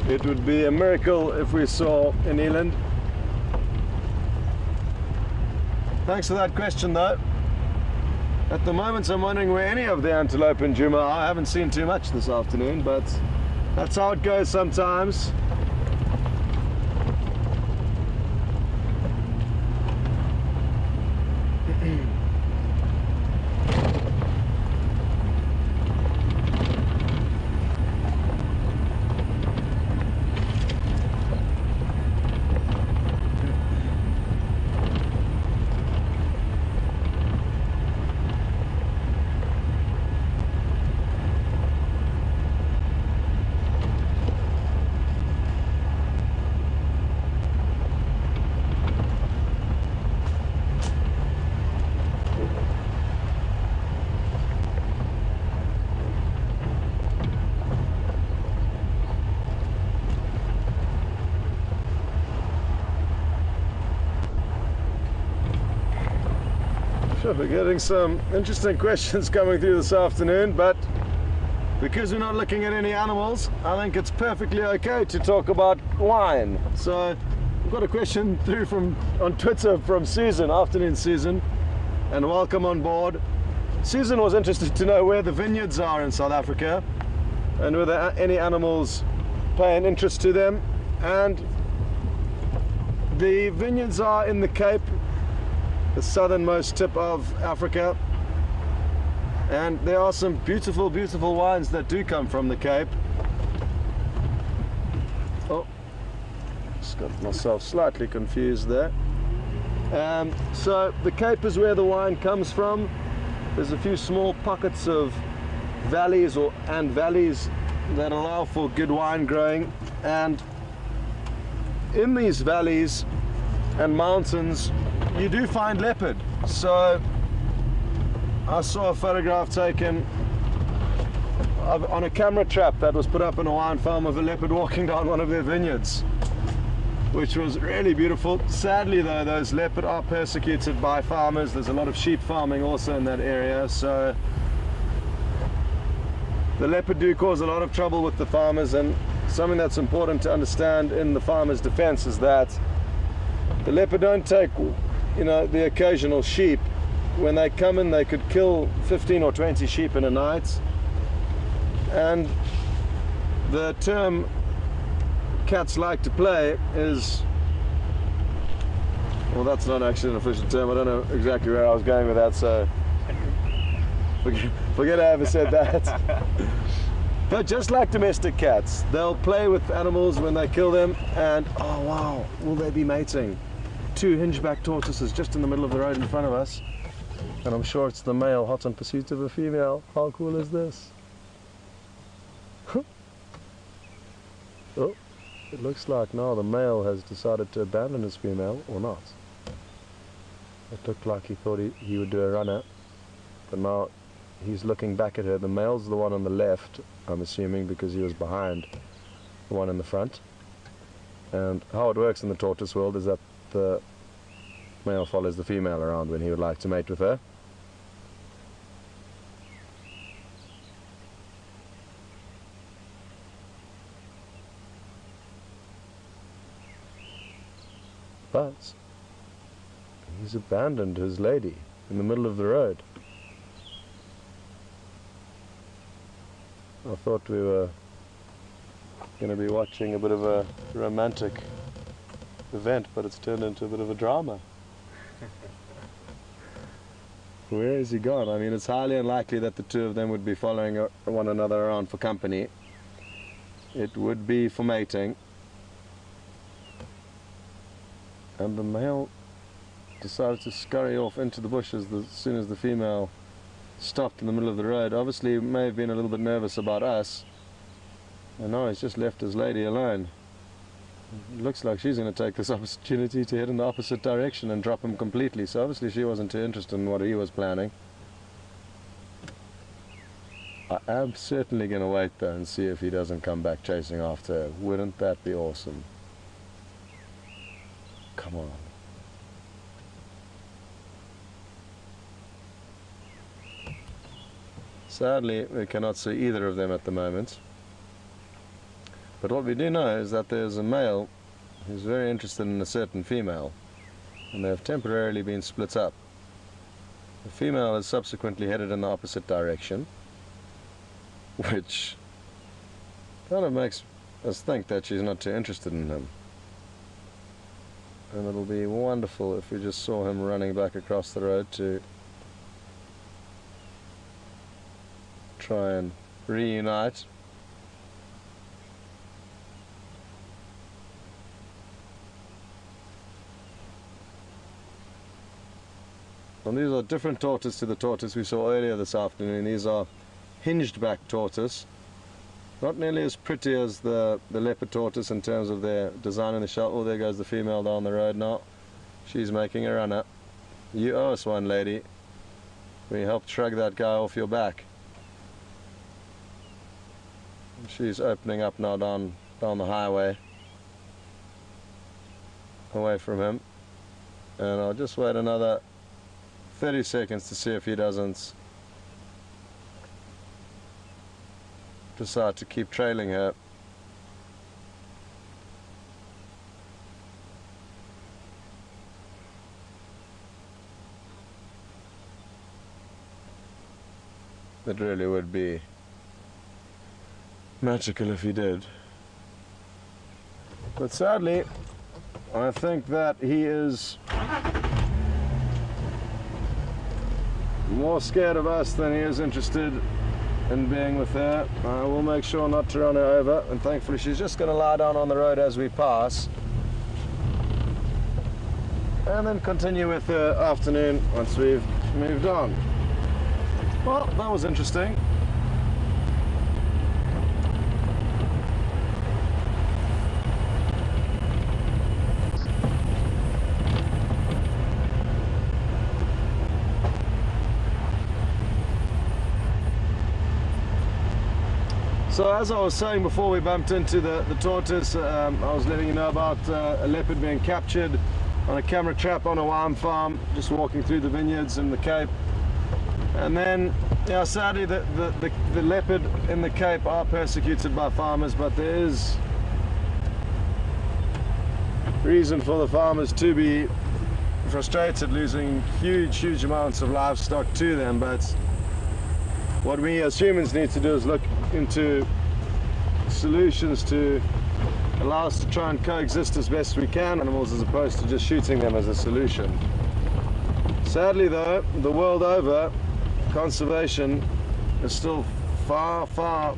it would be a miracle if we saw an eland. Thanks for that question though. At the moment I'm wondering where any of the antelope in Djuma are. I haven't seen too much this afternoon, but that's how it goes sometimes. So we're getting some interesting questions coming through this afternoon, but because we're not looking at any animals, I think it's perfectly okay to talk about wine. So we've got a question through on Twitter from Susan. Afternoon, Susan, and welcome on board. Susan was interested to know where the vineyards are in South Africa and whether any animals pay an interest to them. And the vineyards are in the Cape, the southernmost tip of Africa, and there are some beautiful, beautiful wines that do come from the Cape. Oh, just got myself slightly confused there. So the Cape is where the wine comes from. There's a few small pockets of valleys and valleys that allow for good wine growing, and in these valleys and mountains you do find leopard. So I saw a photograph taken on a camera trap that was put up in a wine farm of a leopard walking down one of their vineyards, which was really beautiful. Sadly though, those leopard are persecuted by farmers. There's a lot of sheep farming also in that area, so the leopard do cause a lot of trouble with the farmers. And something that's important to understand in the farmer's defense is that the leopard don't take, you know, the occasional sheep. When they come in, they could kill 15 or 20 sheep in a night. And the term cats like to play is, well, that's not actually an official term. I don't know exactly where I was going with that, so forget I ever said that. But just like domestic cats, they'll play with animals when they kill them. And oh wow, will they be mating? Two hingeback tortoises just in the middle of the road in front of us, and I'm sure it's the male hot in pursuit of a female. How cool is this? Oh, it looks like now the male has decided to abandon his female, or not. It looked like he thought he would do a runner, but now he's looking back at her. The male's the one on the left, I'm assuming, because he was behind the one in the front. And how it works in the tortoise world is that the male follows the female around when he would like to mate with her. But he's abandoned his lady in the middle of the road. I thought we were going to be watching a bit of a romantic event, but it's turned into a bit of a drama. Where has he gone? I mean, it's highly unlikely that the two of them would be following one another around for company. It would be for mating. And the male decided to scurry off into the bushes as soon as the female stopped in the middle of the road. Obviously he may have been a little bit nervous about us, and now he's just left his lady alone. It looks like she's going to take this opportunity to head in the opposite direction and drop him completely, so obviously she wasn't too interested in what he was planning. I am certainly going to wait though and see if he doesn't come back chasing after her. Wouldn't that be awesome? Come on. Sadly, we cannot see either of them at the moment. But what we do know is that there's a male who's very interested in a certain female, and they have temporarily been split up. The female has subsequently headed in the opposite direction, which kind of makes us think that she's not too interested in him. And it'll be wonderful if we just saw him running back across the road to try and reunite. And these are different tortoises to the tortoise we saw earlier this afternoon. These are hinged back tortoise. Not nearly as pretty as the leopard tortoise in terms of their design in the shell. Oh, there goes the female down the road now. She's making a run up. You owe us one, lady. We helped shrug that guy off your back. She's opening up now down the highway, away from him. And I'll just wait another 30 seconds to see if he doesn't decide to keep trailing her. It really would be magical if he did. But sadly, I think that he is more scared of us than he is interested in being with her. I will make sure not to run her over, and thankfully she's just going to lie down on the road as we pass. And then continue with the afternoon once we've moved on. Well, that was interesting. So as I was saying before we bumped into the tortoise, I was letting you know about a leopard being captured on a camera trap on a wine farm, just walking through the vineyards in the Cape. And then, yeah, sadly the leopard in the Cape are persecuted by farmers, but there is reason for the farmers to be frustrated, losing huge amounts of livestock to them. But what we as humans need to do is look into solutions to allow us to try and coexist as best we can animals, as opposed to just shooting them as a solution. Sadly though, the world over, conservation is still far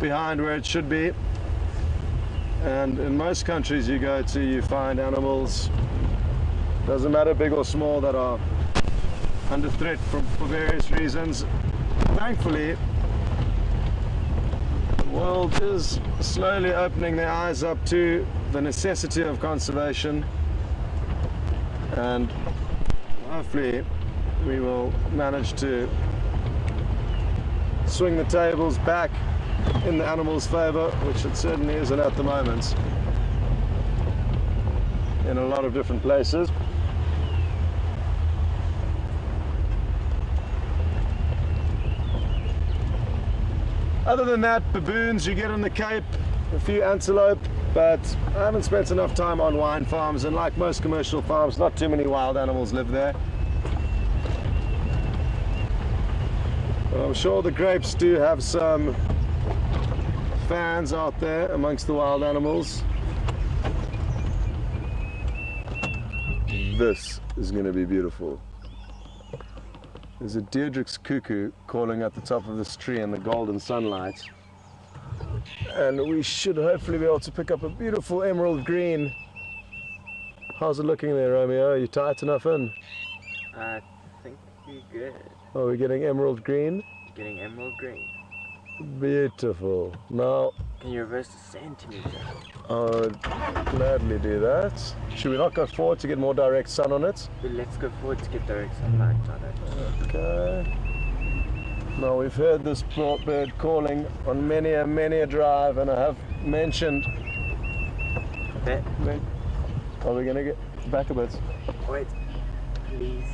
behind where it should be, and in most countries you go to, you find animals, doesn't matter big or small, that are under threat for various reasons. Thankfully, the world is slowly opening their eyes up to the necessity of conservation, and hopefully we will manage to swing the tables back in the animals' favor, which it certainly isn't at the moment in a lot of different places. Other than that, baboons you get in the Cape, a few antelope, but I haven't spent enough time on wine farms, and like most commercial farms, not too many wild animals live there. But I'm sure the grapes do have some fans out there amongst the wild animals. This is going to be beautiful. There's a Deirdre's cuckoo calling at the top of this tree in the golden sunlight. And we should hopefully be able to pick up a beautiful emerald green. How's it looking there, Romeo? Are you tight enough in? I think you're good. Are we getting emerald green? Getting emerald green. Beautiful. Now, Can you reverse the centimeter? I would gladly do that. Should we not go forward to get more direct sun on it? But let's go forward to get direct sunlight on it. Okay. Now we've heard this bird calling on many a drive, and I have mentioned. Bet. Are we gonna get back a bit? Wait, please.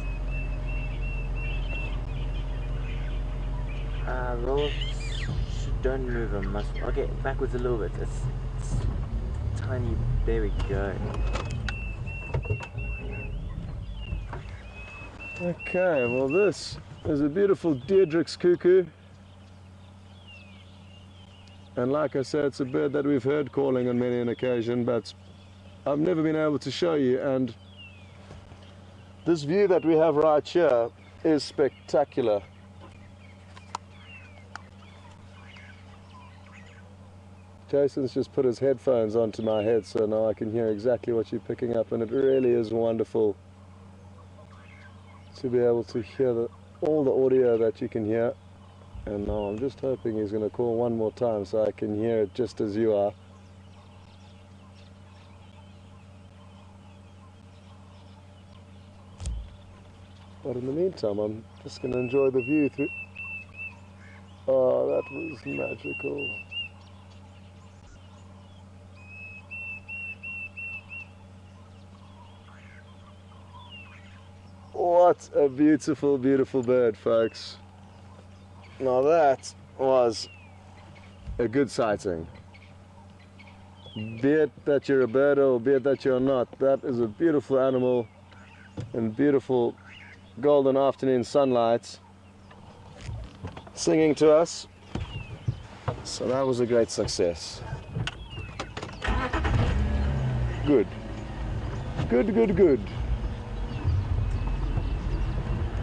Roll. Don't move a muscle. Okay, backwards a little bit. It's tiny. There we go. Okay, well this is a beautiful Deirdre's cuckoo. And like I said, it's a bird that we've heard calling on many an occasion, but I've never been able to show you. And this view that we have right here is spectacular. Jason's just put his headphones onto my head, so now I can hear exactly what you're picking up, and it really is wonderful to be able to hear all the audio that you can hear. And now I'm just hoping he's going to call one more time so I can hear it just as you are. But in the meantime, I'm just going to enjoy the view through. Oh, that was magical. What a beautiful, beautiful bird, folks. Now that was a good sighting. Be it that you're a birder or be it that you're not, that is a beautiful animal in beautiful golden afternoon sunlight singing to us. So that was a great success. Good. Good, good, good.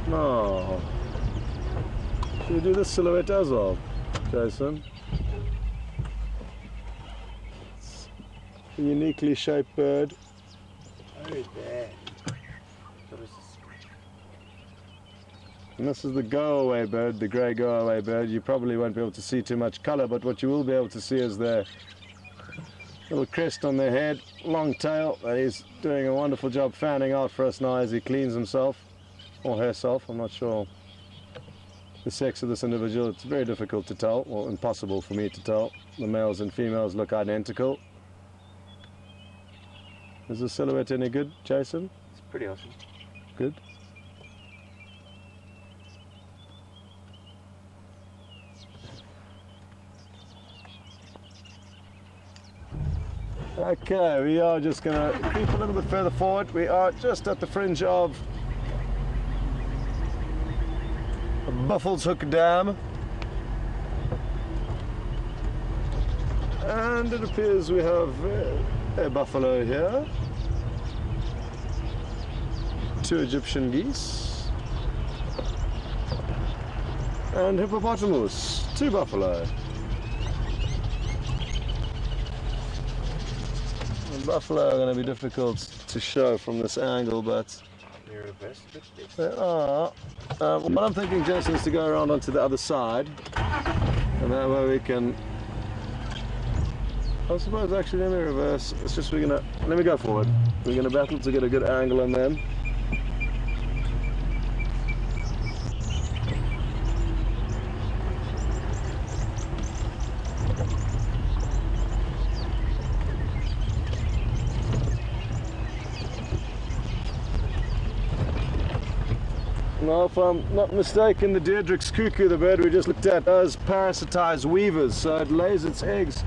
No. Should we do this silhouette as well, Jason? It's a uniquely shaped bird. Oh, there. And this is the go-away bird, the grey go-away bird. You probably won't be able to see too much colour, but what you will be able to see is their little crest on their head, long tail. He's doing a wonderful job fanning out for us now as he cleans himself, or herself, I'm not sure the sex of this individual. It's very difficult to tell, or impossible for me to tell. The males and females look identical. Is the silhouette any good, Jason? It's pretty awesome. Good. Okay, we are just going to creep a little bit further forward. We are just at the fringe of Buffalo's Hook Dam, and it appears we have a buffalo here, 2 Egyptian geese, and hippopotamus, 2 buffalo. The buffalo are going to be difficult to show from this angle, but they are. What I'm thinking, Jason, is to go around onto the other side, and that way we can. I suppose actually let me reverse. It's just let me go forward. We're gonna battle to get a good angle on them. Now, if I'm not mistaken, the Deirdre's cuckoo, the bird we just looked at, does parasitize weavers, so it lays its eggs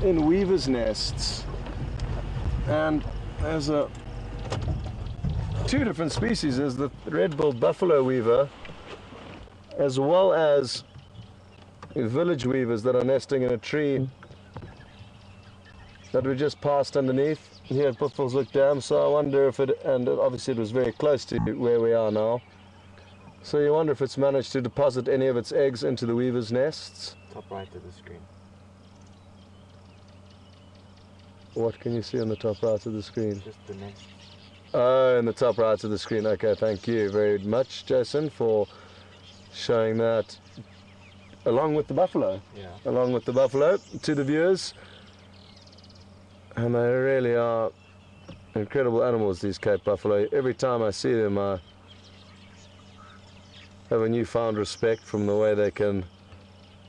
in weavers' nests. And there's 2 different species. There's the red-billed buffalo weaver, as well as village weavers that are nesting in a tree that we just passed underneath here at Buffalo's Hook Dam. So I wonder if it, and obviously it was very close to where we are now. So you wonder if it's managed to deposit any of its eggs into the weaver's nests. Top right of the screen. What can you see on the top right of the screen? Just the nest. Oh, in the top right of the screen. Okay, thank you very much, Jason, for showing that along with the buffalo. Yeah. Along with the buffalo to the viewers. And they really are incredible animals, these Cape buffalo. Every time I see them, I have a newfound respect from the way they can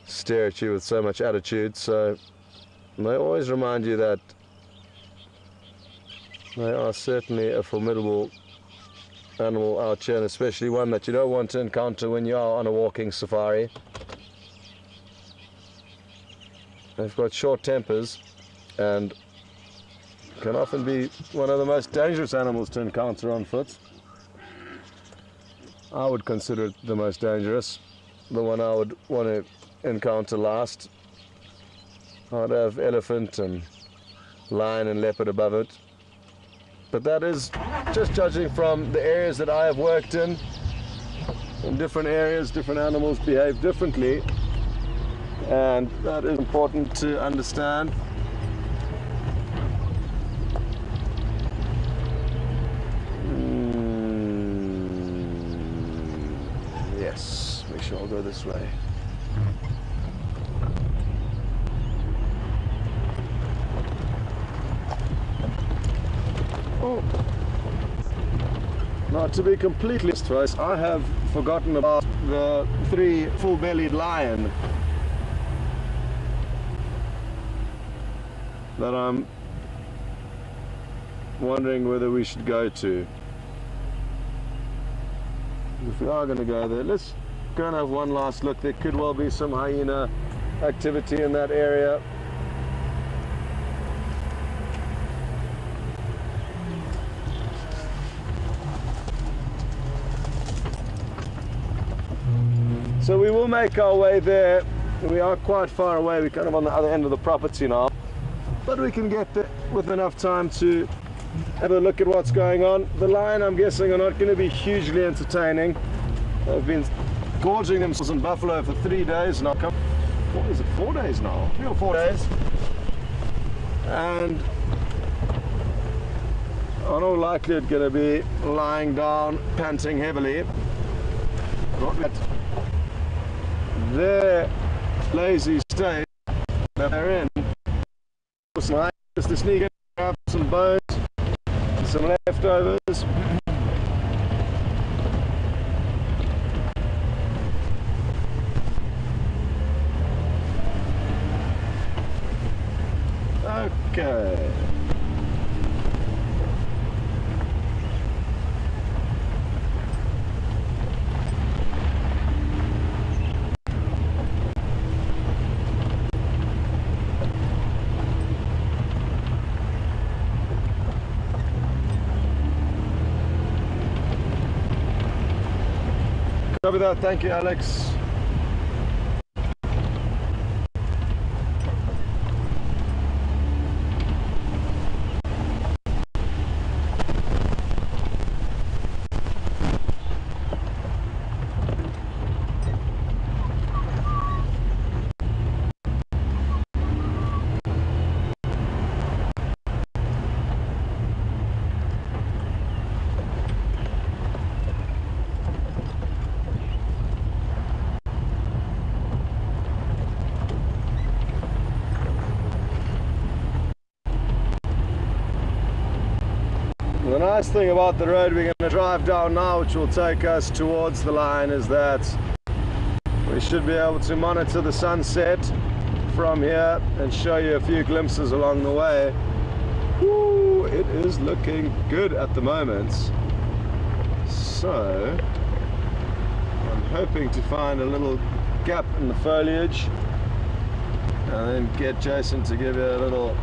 stare at you with so much attitude. So they always remind you that they are certainly a formidable animal out here, and especially one that you don't want to encounter when you are on a walking safari. They've got short tempers and can often be one of the most dangerous animals to encounter on foot. I would consider it the most dangerous, the one I would want to encounter last. I'd have elephant and lion and leopard above it. But that is just judging from the areas that I have worked in. In different areas, different animals behave differently, and that is important to understand. Yes, we shall go this way. Oh. Now, to be completely honest, I have forgotten about the 3 full-bellied lion that I'm wondering whether we should go to. if we are going to go there, let's go and have one last look. There could well be some hyena activity in that area. So we will make our way there. We are quite far away. We're kind of on the other end of the property now, but we can get there with enough time to have a look at what's going on. The lion, I'm guessing, are not going to be hugely entertaining. They've been gorging themselves in buffalo for 3 days now. What is it, 4 days now? 3 or 4 days. And in all likelihood going to be lying down, panting heavily. Their lazy state that they're in. Just to sneak in, grab some bones, some leftovers. Okay. Copy that, thank you, Alex. The nice thing about the road we're going to drive down now, which will take us towards the line, is that we should be able to monitor the sunset from here and show you a few glimpses along the way. Woo, it is looking good at the moment. So I'm hoping to find a little gap in the foliage and then get Jason to give you a little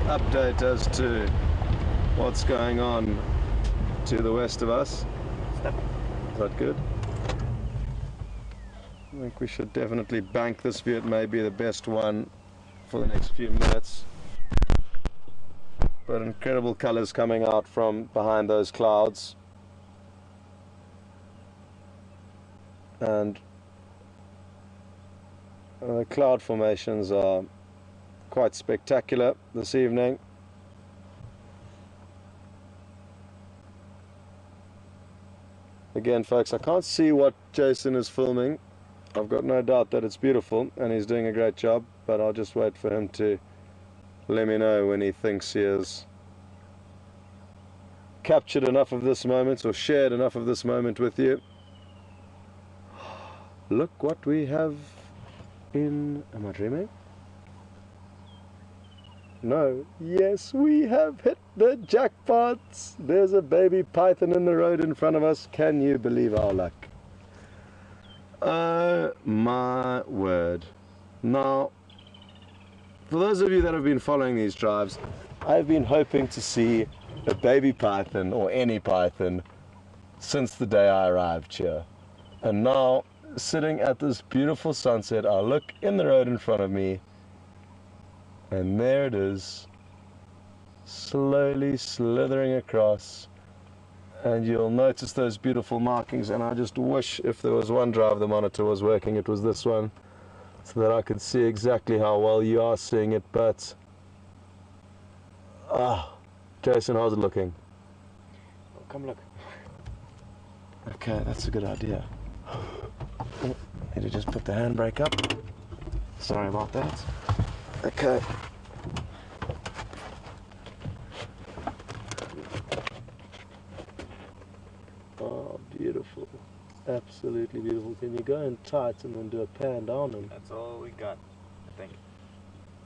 update as to what's going on to the west of us. Is that good? I think we should definitely bank this view. It may be the best one for the next few minutes. But incredible colors coming out from behind those clouds. And the cloud formations are quite spectacular this evening. Again, folks, I can't see what Jason is filming. I've got no doubt that it's beautiful and he's doing a great job, but I'll just wait for him to let me know when he thinks he has captured enough of this moment or shared enough of this moment with you. Look what we have in... Am I dreaming? No. Yes, we have hit the jackpots. There's a baby python in the road in front of us. Can you believe our luck? Oh my word. Now, for those of you that have been following these drives, I've been hoping to see a baby python or any python since the day I arrived here. And now, sitting at this beautiful sunset, I look in the road in front of me, and there it is, slowly slithering across, and you'll notice those beautiful markings. And I just wish if there was one drive the monitor was working, it was this one, so that I could see exactly how well you are seeing it. But Jason, how's it looking? Oh, come look. Okay, that's a good idea. Need to just put the handbrake up. Sorry about that. Okay. Oh, beautiful. Absolutely beautiful. Can you go in tight and then do a pan down? And that's all we got, I think.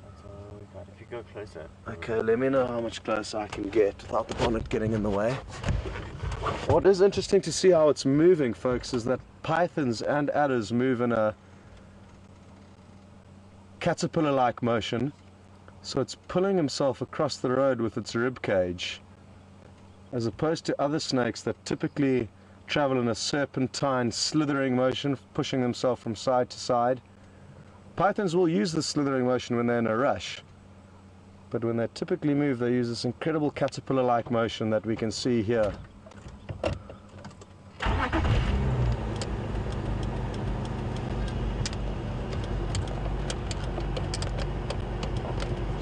That's all we got. But if you go closer. Okay, let me know how much closer I can get without the bonnet getting in the way. What is interesting to see how it's moving, folks, is that pythons and adders move in a caterpillar-like motion. So it's pulling himself across the road with its rib cage, as opposed to other snakes that typically travel in a serpentine, slithering motion, pushing themselves from side to side. Pythons will use the slithering motion when they're in a rush, but when they typically move, they use this incredible caterpillar-like motion that we can see here.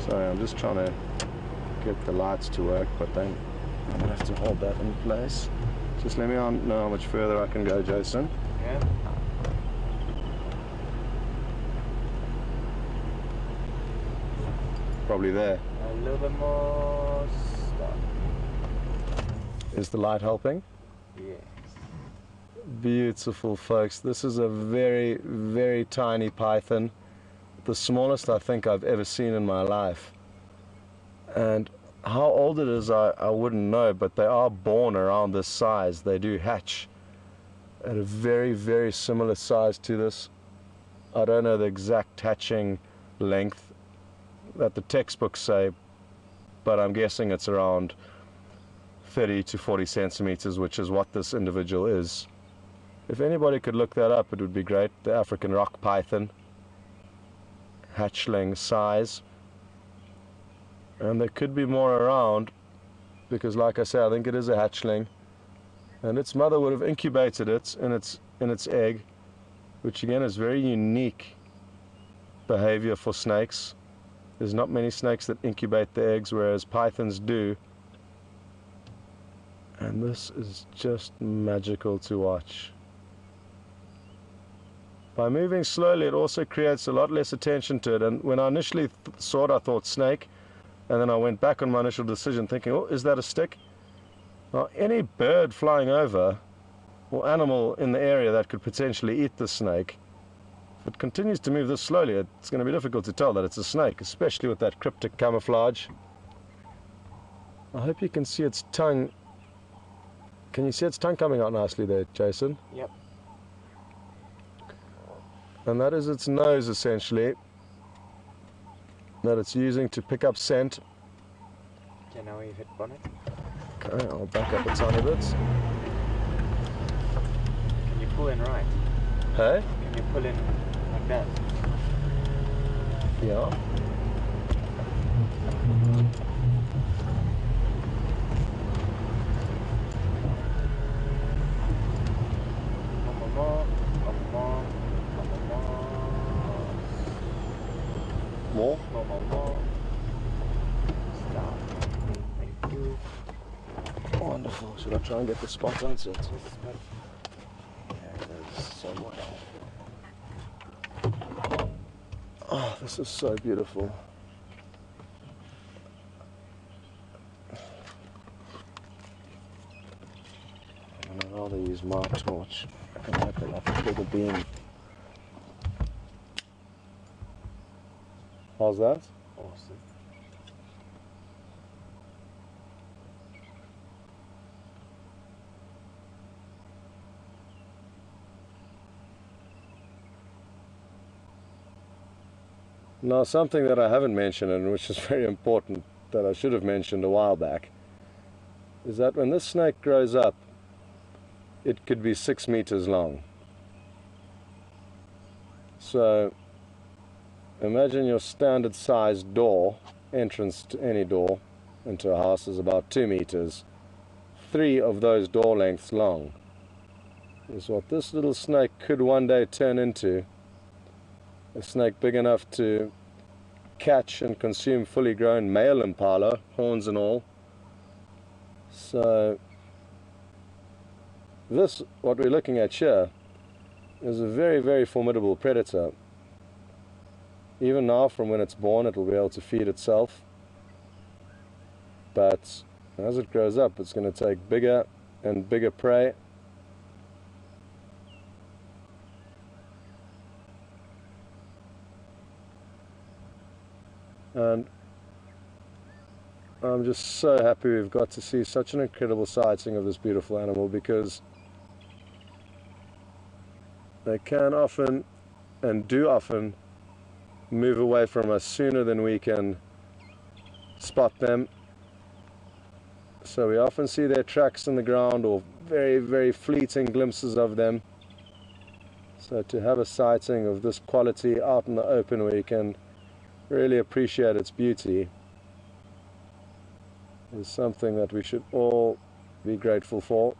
Sorry, I'm just trying to get the lights to work, but then I'm going to have to hold that in place. Just let me know how much further I can go, Jason. Yeah. Probably there. A little bit more. Stop. Is the light helping? Yes. Beautiful, folks. This is a very, very tiny python. The smallest I think I've ever seen in my life. And how old it is, I wouldn't know, but they are born around this size. They do hatch at a very, very similar size to this. I don't know the exact hatching length that the textbooks say, but I'm guessing it's around 30 to 40 centimeters, which is what this individual is. If anybody could look that up, it would be great. The African rock python, hatchling size. And there could be more around, because like I say, I think it is a hatchling, and its mother would have incubated it in its egg, which again is very unique behavior for snakes. There's not many snakes that incubate the eggs, whereas pythons do. And this is just magical to watch. By moving slowly, it also creates a lot less attention to it. And when I initially saw it, I thought snake. And then I went back on my initial decision thinking, oh, is that a stick? Now, any bird flying over or animal in the area that could potentially eat the snake, if it continues to move this slowly, it's going to be difficult to tell that it's a snake, especially with that cryptic camouflage. I hope you can see its tongue. Can you see its tongue coming out nicely there, Jason? Yep. And that is its nose, essentially, that it's using to pick up scent. Okay, now we've hit bonnet. Okay, I'll back up a tiny bit. Can you pull in right? Hey? Can you pull in like that? Yeah. More? More. Stop. Thank you. Wonderful. Should I try and get the spot on it? This is good. There it is, somewhere. Oh, this is so beautiful. I'd rather use my torch. I can make a lot bigger beam. How's that? Awesome. Now, something that I haven't mentioned, and which is very important, that I should have mentioned a while back, is that when this snake grows up, it could be 6 meters long. So imagine your standard size door, entrance to any door into a house is about 2 meters. 3 of those door lengths long is what this little snake could one day turn into. A snake big enough to catch and consume fully grown male impala, horns and all. So this, what we're looking at here, is a very, very formidable predator. Even now, from when it's born, it will be able to feed itself. But as it grows up, it's going to take bigger and bigger prey. And I'm just so happy we've got to see such an incredible sighting of this beautiful animal, because they can often, and do often, move away from us sooner than we can spot them. So we often see their tracks in the ground, or very, very fleeting glimpses of them. So to have a sighting of this quality out in the open where you can really appreciate its beauty is something that we should all be grateful for.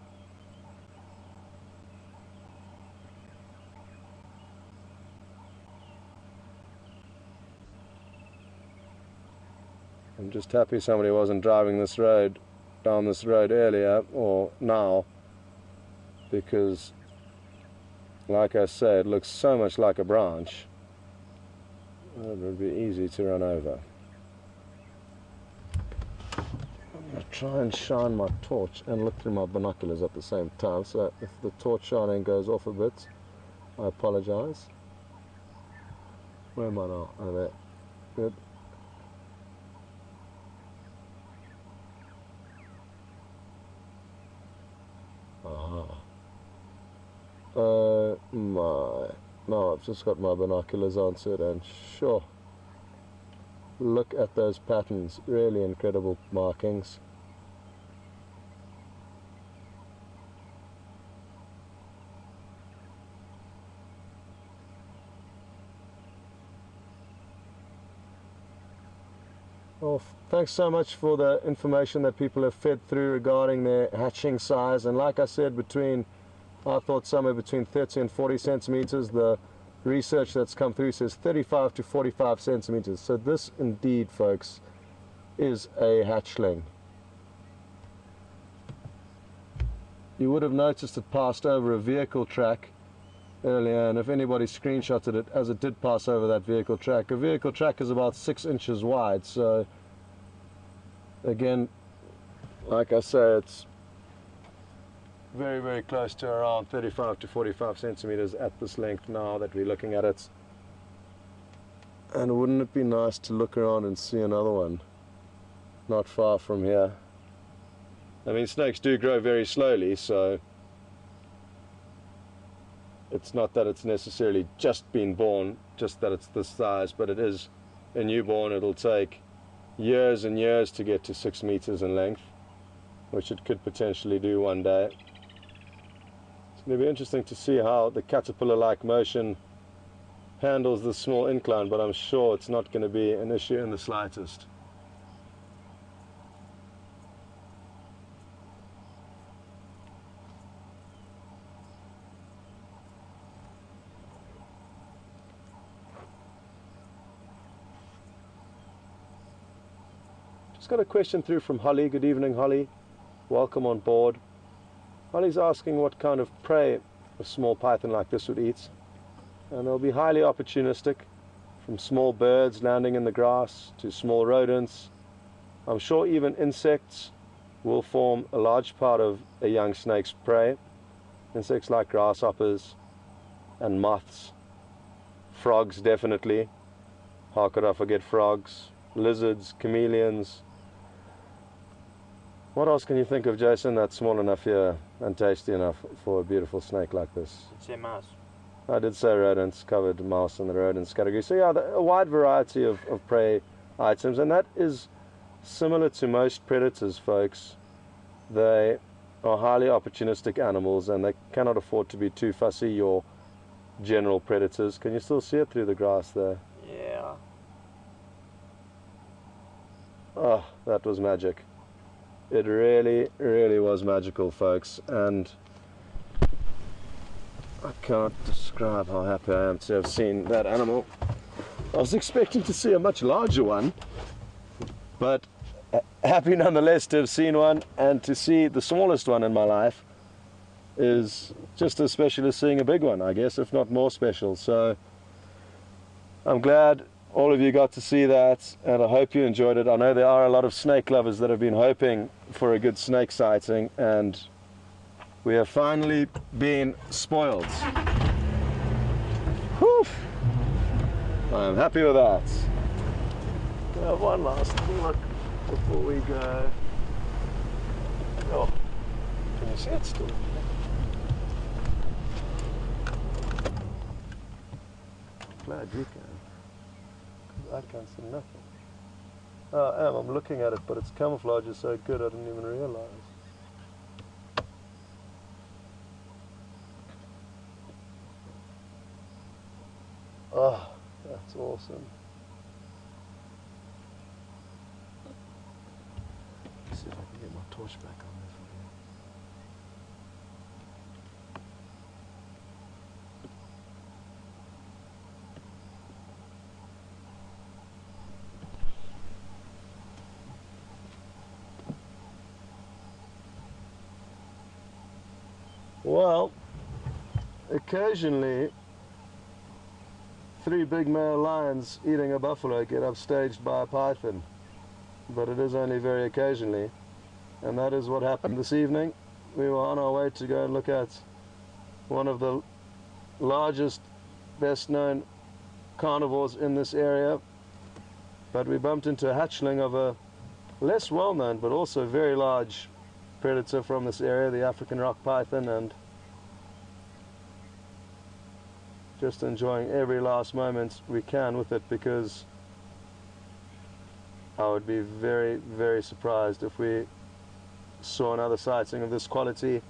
I'm just happy somebody wasn't driving this road, down this road earlier or now, because like I say, it looks so much like a branch. It would be easy to run over. I'm going to try and shine my torch and look through my binoculars at the same time, so if the torch shining goes off a bit, I apologize. Where am I now? Oh, there. Good. Aha. Oh my. No, I've just got my binoculars answered, and sure. Look at those patterns. Really incredible markings. Well, thanks so much for the information that people have fed through regarding their hatching size. And like I said, I thought somewhere between 30 and 40 centimeters. The research that's come through says 35 to 45 centimeters. So this indeed, folks, is a hatchling. You would have noticed it passed over a vehicle track earlier, and if anybody screenshotted it, as it did pass over that vehicle track. A vehicle track is about 6 inches wide, so again, like I say, it's very, very close to around 35 to 45 centimeters at this length now that we're looking at it. And wouldn't it be nice to look around and see another one not far from here? I mean, snakes do grow very slowly, so it's not that it's necessarily just been born, just that it's this size, but it is a newborn. It'll take years and years to get to 6 meters in length, which it could potentially do one day. It's going to be interesting to see how the caterpillar-like motion handles this small incline, but I'm sure it's not going to be an issue in the slightest. Got a question through from Holly. Good evening, Holly. Welcome on board. Holly's asking what kind of prey a small python like this would eat, and they'll be highly opportunistic, from small birds landing in the grass to small rodents. I'm sure even insects will form a large part of a young snake's prey. Insects like grasshoppers and moths, frogs definitely. How could I forget frogs? Lizards, chameleons. What else can you think of, Jason, that's small enough here and tasty enough for a beautiful snake like this? Did you say mouse? I did say rodents, covered mouse in the rodents category. So yeah, a wide variety of prey items, and that is similar to most predators, folks. They are highly opportunistic animals, and they cannot afford to be too fussy, your general predators. Can you still see it through the grass there? Yeah. Oh, that was magic. It really, really was magical, folks, and I can't describe how happy I am to have seen that animal. I was expecting to see a much larger one, but happy nonetheless to have seen one, and to see the smallest one in my life is just as special as seeing a big one, I guess, if not more special. So I'm glad all of you got to see that, and I hope you enjoyed it. I know there are a lot of snake lovers that have been hoping for a good snake sighting, and we have finally been spoiled. Whew. I am happy with that. We have one last look before we go. Oh, can you see it still? Glad you can. I can't see nothing. Oh, I'm looking at it, but its camouflage is so good I didn't even realize. Oh, that's awesome. Let's see if I can get my torch back on there for you. Well, occasionally 3 big male lions eating a buffalo get upstaged by a python, but it is only very occasionally, and that is what happened this evening. We were on our way to go and look at one of the largest, best known carnivores in this area, but we bumped into a hatchling of a less well known but also very large predator from this area, the African rock python, and just enjoying every last moment we can with it, because I would be very, very surprised if we saw another sighting of this quality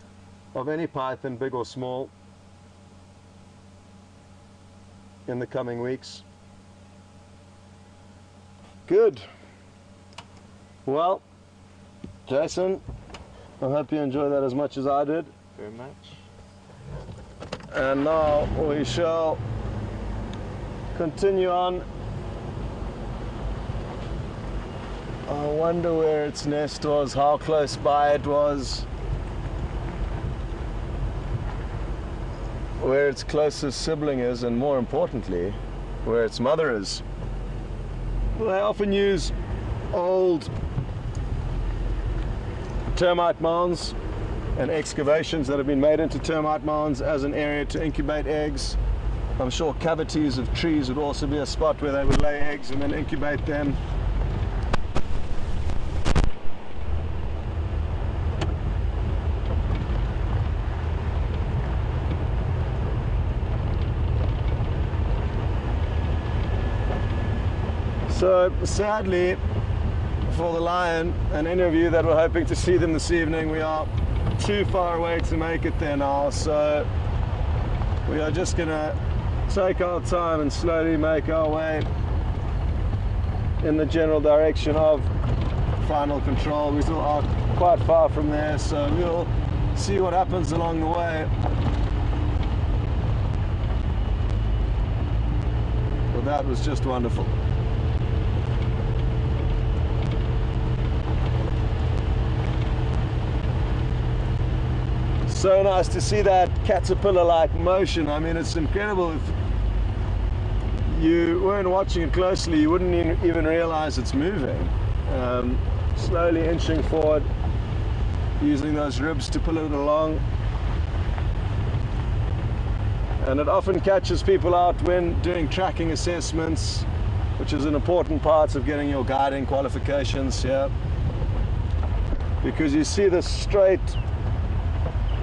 of any python, big or small, in the coming weeks. Good. Well, Jason, I hope you enjoyed that as much as I did. Very much. And now we shall continue on. I wonder where its nest was, how close by it was, where its closest sibling is, and more importantly, where its mother is. They often use old termite mounds and excavations that have been made into termite mounds as an area to incubate eggs. I'm sure cavities of trees would also be a spot where they would lay eggs and then incubate them. So sadly for the lion and any of you that were hoping to see them this evening, we are too far away to make it there now, so we are just gonna take our time and slowly make our way in the general direction of final control. We still are quite far from there, so we'll see what happens along the way. But that was just wonderful. So nice to see that caterpillar-like motion. I mean, it's incredible. If you weren't watching it closely, you wouldn't even realize it's moving. Slowly inching forward, using those ribs to pull it along. And it often catches people out when doing tracking assessments, which is an important part of getting your guiding qualifications here. Because you see this straight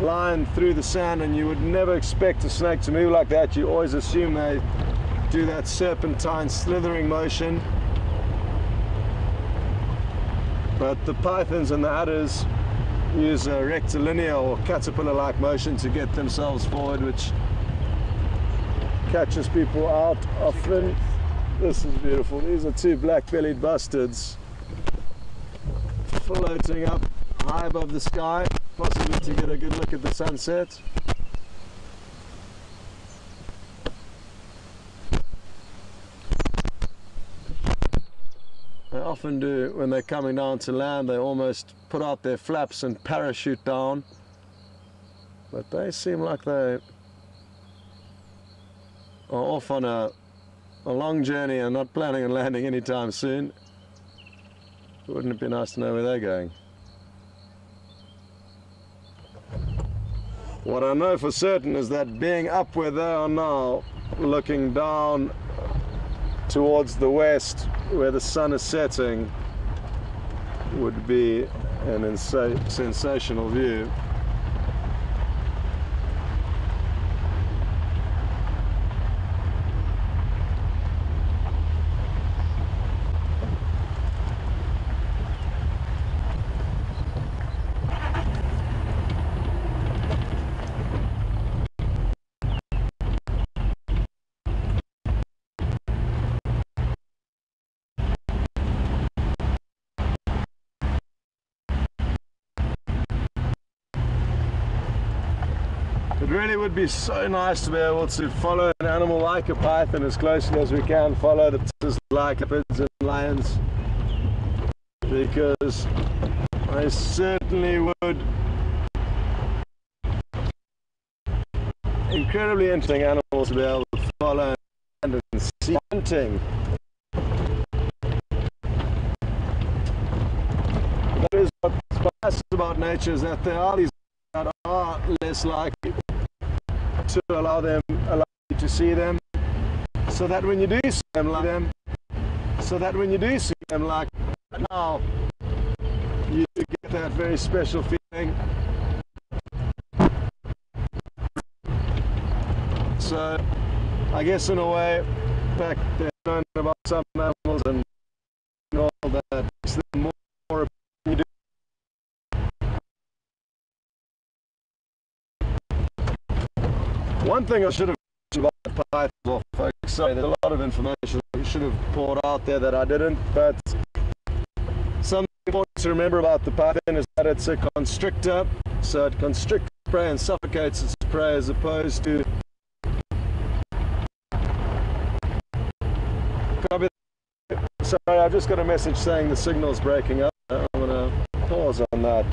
line through the sand and you would never expect a snake to move like that. You always assume they do that serpentine slithering motion. But the pythons and the adders use a rectilinear or caterpillar-like motion to get themselves forward, which catches people out often. This is beautiful. These are 2 black-bellied bustards floating up high above the sky, possibly to get a good look at the sunset. They often do, when they're coming down to land, they almost put out their flaps and parachute down. But they seem like they are off on a long journey and not planning on landing anytime soon. Wouldn't it be nice to know where they're going? What I know for certain is that being up where they are now, looking down towards the west where the sun is setting, would be an sensational view. It really would be so nice to be able to follow an animal like a python as closely as we can follow the predators like leopards and lions, because I certainly would. Incredibly interesting animals to be able to follow and see hunting. That is what's nice about nature, is that there are these that are less likely to allow you to see them, so that when you do see them like now, you get that very special feeling. So I guess in a way, back then, learning about some animals and all that makes them more you do. One thing I should have mentioned about the pythons, well, folks, sorry, there's a lot of information I should have poured out there that I didn't, but something important to remember about the python is that it's a constrictor, so it constricts prey and suffocates its prey, as opposed to sorry, I've just got a message saying the signal's breaking up. I'm going to pause on that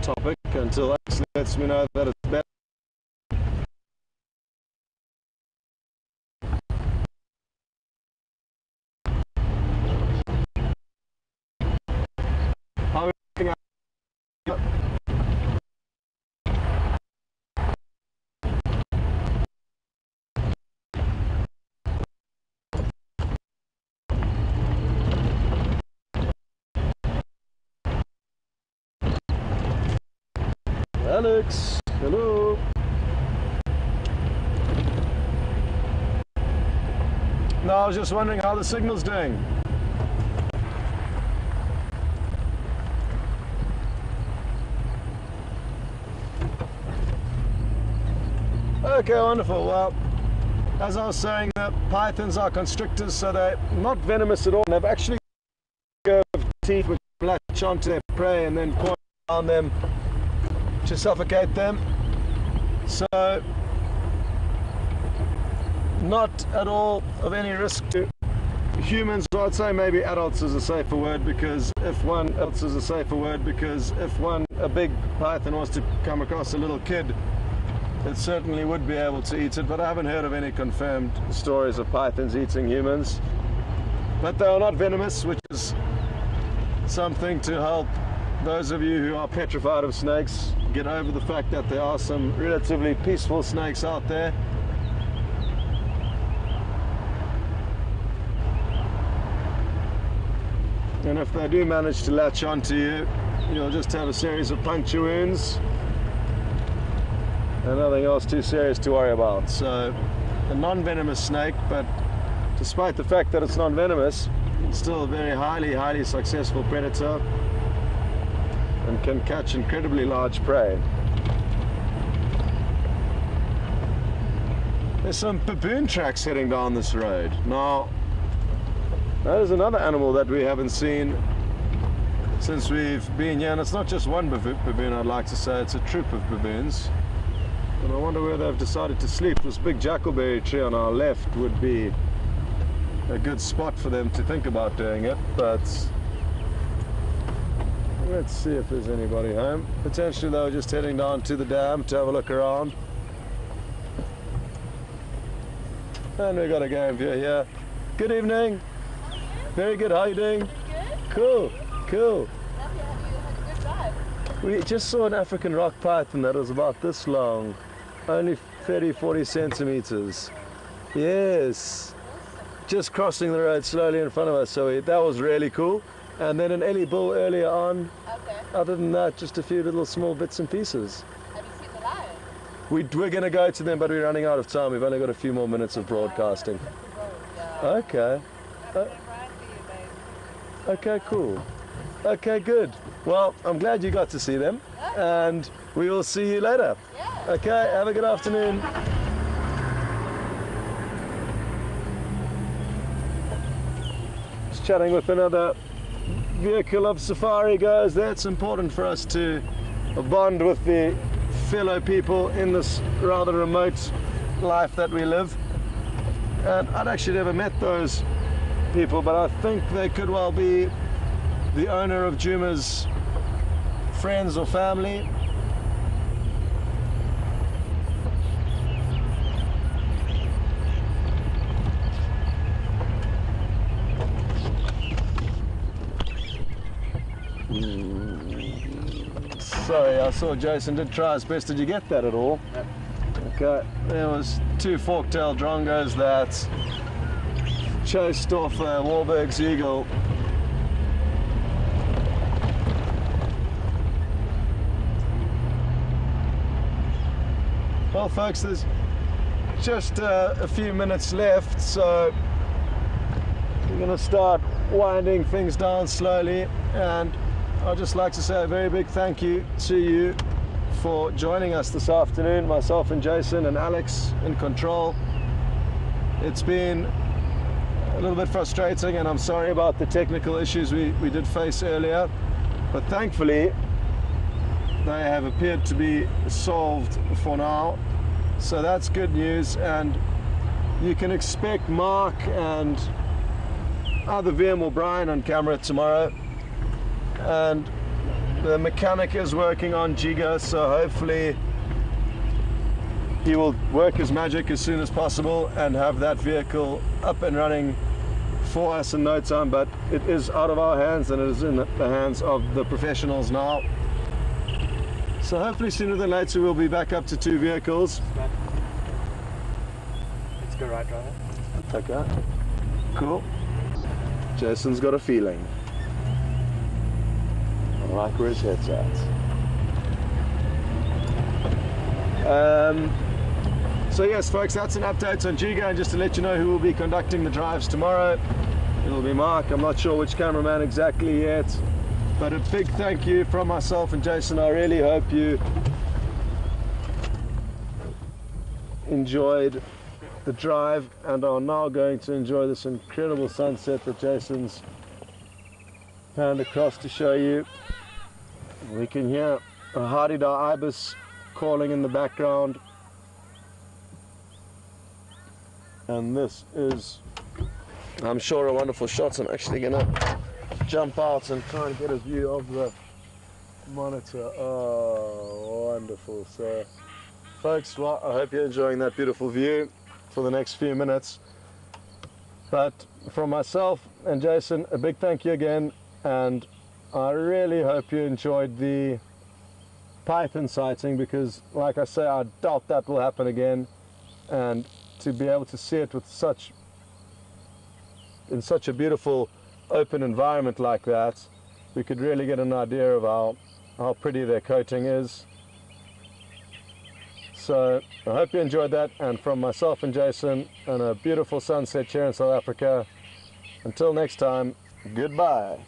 topic until Alex lets me know that it's better. How are we looking at? Alex, hello. No, I was just wondering how the signal's doing. Okay, wonderful. Well, as I was saying, the pythons are constrictors, so they're not venomous at all. They've actually got teeth which latch onto their prey and then coil around them to suffocate them. So not at all of any risk to humans. I'd say maybe adults is a safer word, because a big python was to come across a little kid, it certainly would be able to eat it. But I haven't heard of any confirmed stories of pythons eating humans. But they are not venomous, which is something to help those of you who are petrified of snakes get over the fact that there are some relatively peaceful snakes out there. And if they do manage to latch onto you, you'll just have a series of puncture wounds and nothing else too serious to worry about. So a non-venomous snake, but despite the fact that it's non-venomous, it's still a very highly successful predator and can catch incredibly large prey. There's some baboon tracks heading down this road. Now, that is another animal that we haven't seen since we've been here, and it's not just one baboon, I'd like to say, it's a troop of baboons. And I wonder where they've decided to sleep. This big jackalberry tree on our left would be a good spot for them to think about doing it, but let's see if there's anybody home. Potentially they were just heading down to the dam to have a look around. And we've got a game view here. Good evening. How are you? Very good. How are you doing? Good. Cool. Cool. Lovely. Have you had a good drive? We just saw an African rock python that was about this long. Only 30-40 centimeters. Yes. Just crossing the road slowly in front of us. So that was really cool. and then an Ellie bull earlier on. Okay. Other than that, just a few little small bits and pieces. Have you seen the lion? We're going to go to them, but we're running out of time. We've only got a few more minutes of broadcasting. Yeah. Okay. I'm gonna ride for you, babe. Okay, cool. Okay, good. Well, I'm glad you got to see them, and we will see you later. Yeah. Okay, have a good afternoon. Just chatting with another vehicle of safari goers. That's important for us to bond with the fellow people in this rather remote life that we live. And I'd actually never met those people, but I think they could well be the owner of Juma's friends or family. Sorry, I saw Jason did try his best. Did you get that at all? Yep. Okay, there was 2 fork-tailed drongos that chased off a Warburg's eagle. Well, folks, there's just a few minutes left, so we're going to start winding things down slowly, and I'd just like to say a very big thank you to you for joining us this afternoon, myself and Jason and Alex in control. It's been a little bit frustrating, and I'm sorry about the technical issues we did face earlier, but thankfully they have appeared to be solved for now, so that's good news. And you can expect Mark and either VM or Brian on camera tomorrow, and the mechanic is working on Giga, so hopefully he will work his magic as soon as possible and have that vehicle up and running for us in no time. But it is out of our hands, and it is in the hands of the professionals now. So hopefully sooner than later we'll be back up to 2 vehicles. Let's go right, driver. Okay, cool. Jason's got a feeling. I like where his head's at. So yes, folks, that's an update on Giga, and just to let you know who will be conducting the drives tomorrow. It'll be Mark. I'm not sure which cameraman exactly yet, but a big thank you from myself and Jason. I really hope you enjoyed the drive and are now going to enjoy this incredible sunset that Jason's panned across to show you. We can hear a hardy-da ibis calling in the background, and this is, I'm sure, a wonderful shot. So I'm actually gonna jump out and try and get a view of the monitor. Oh, wonderful. So folks, well, I hope you're enjoying that beautiful view for the next few minutes. But from myself and Jason, a big thank you again, and I really hope you enjoyed the python sighting, because like I say, I doubt that will happen again, and to be able to see it with in such a beautiful open environment like that, we could really get an idea of how pretty their coating is. So I hope you enjoyed that, and from myself and Jason, and a beautiful sunset here in South Africa, until next time, goodbye.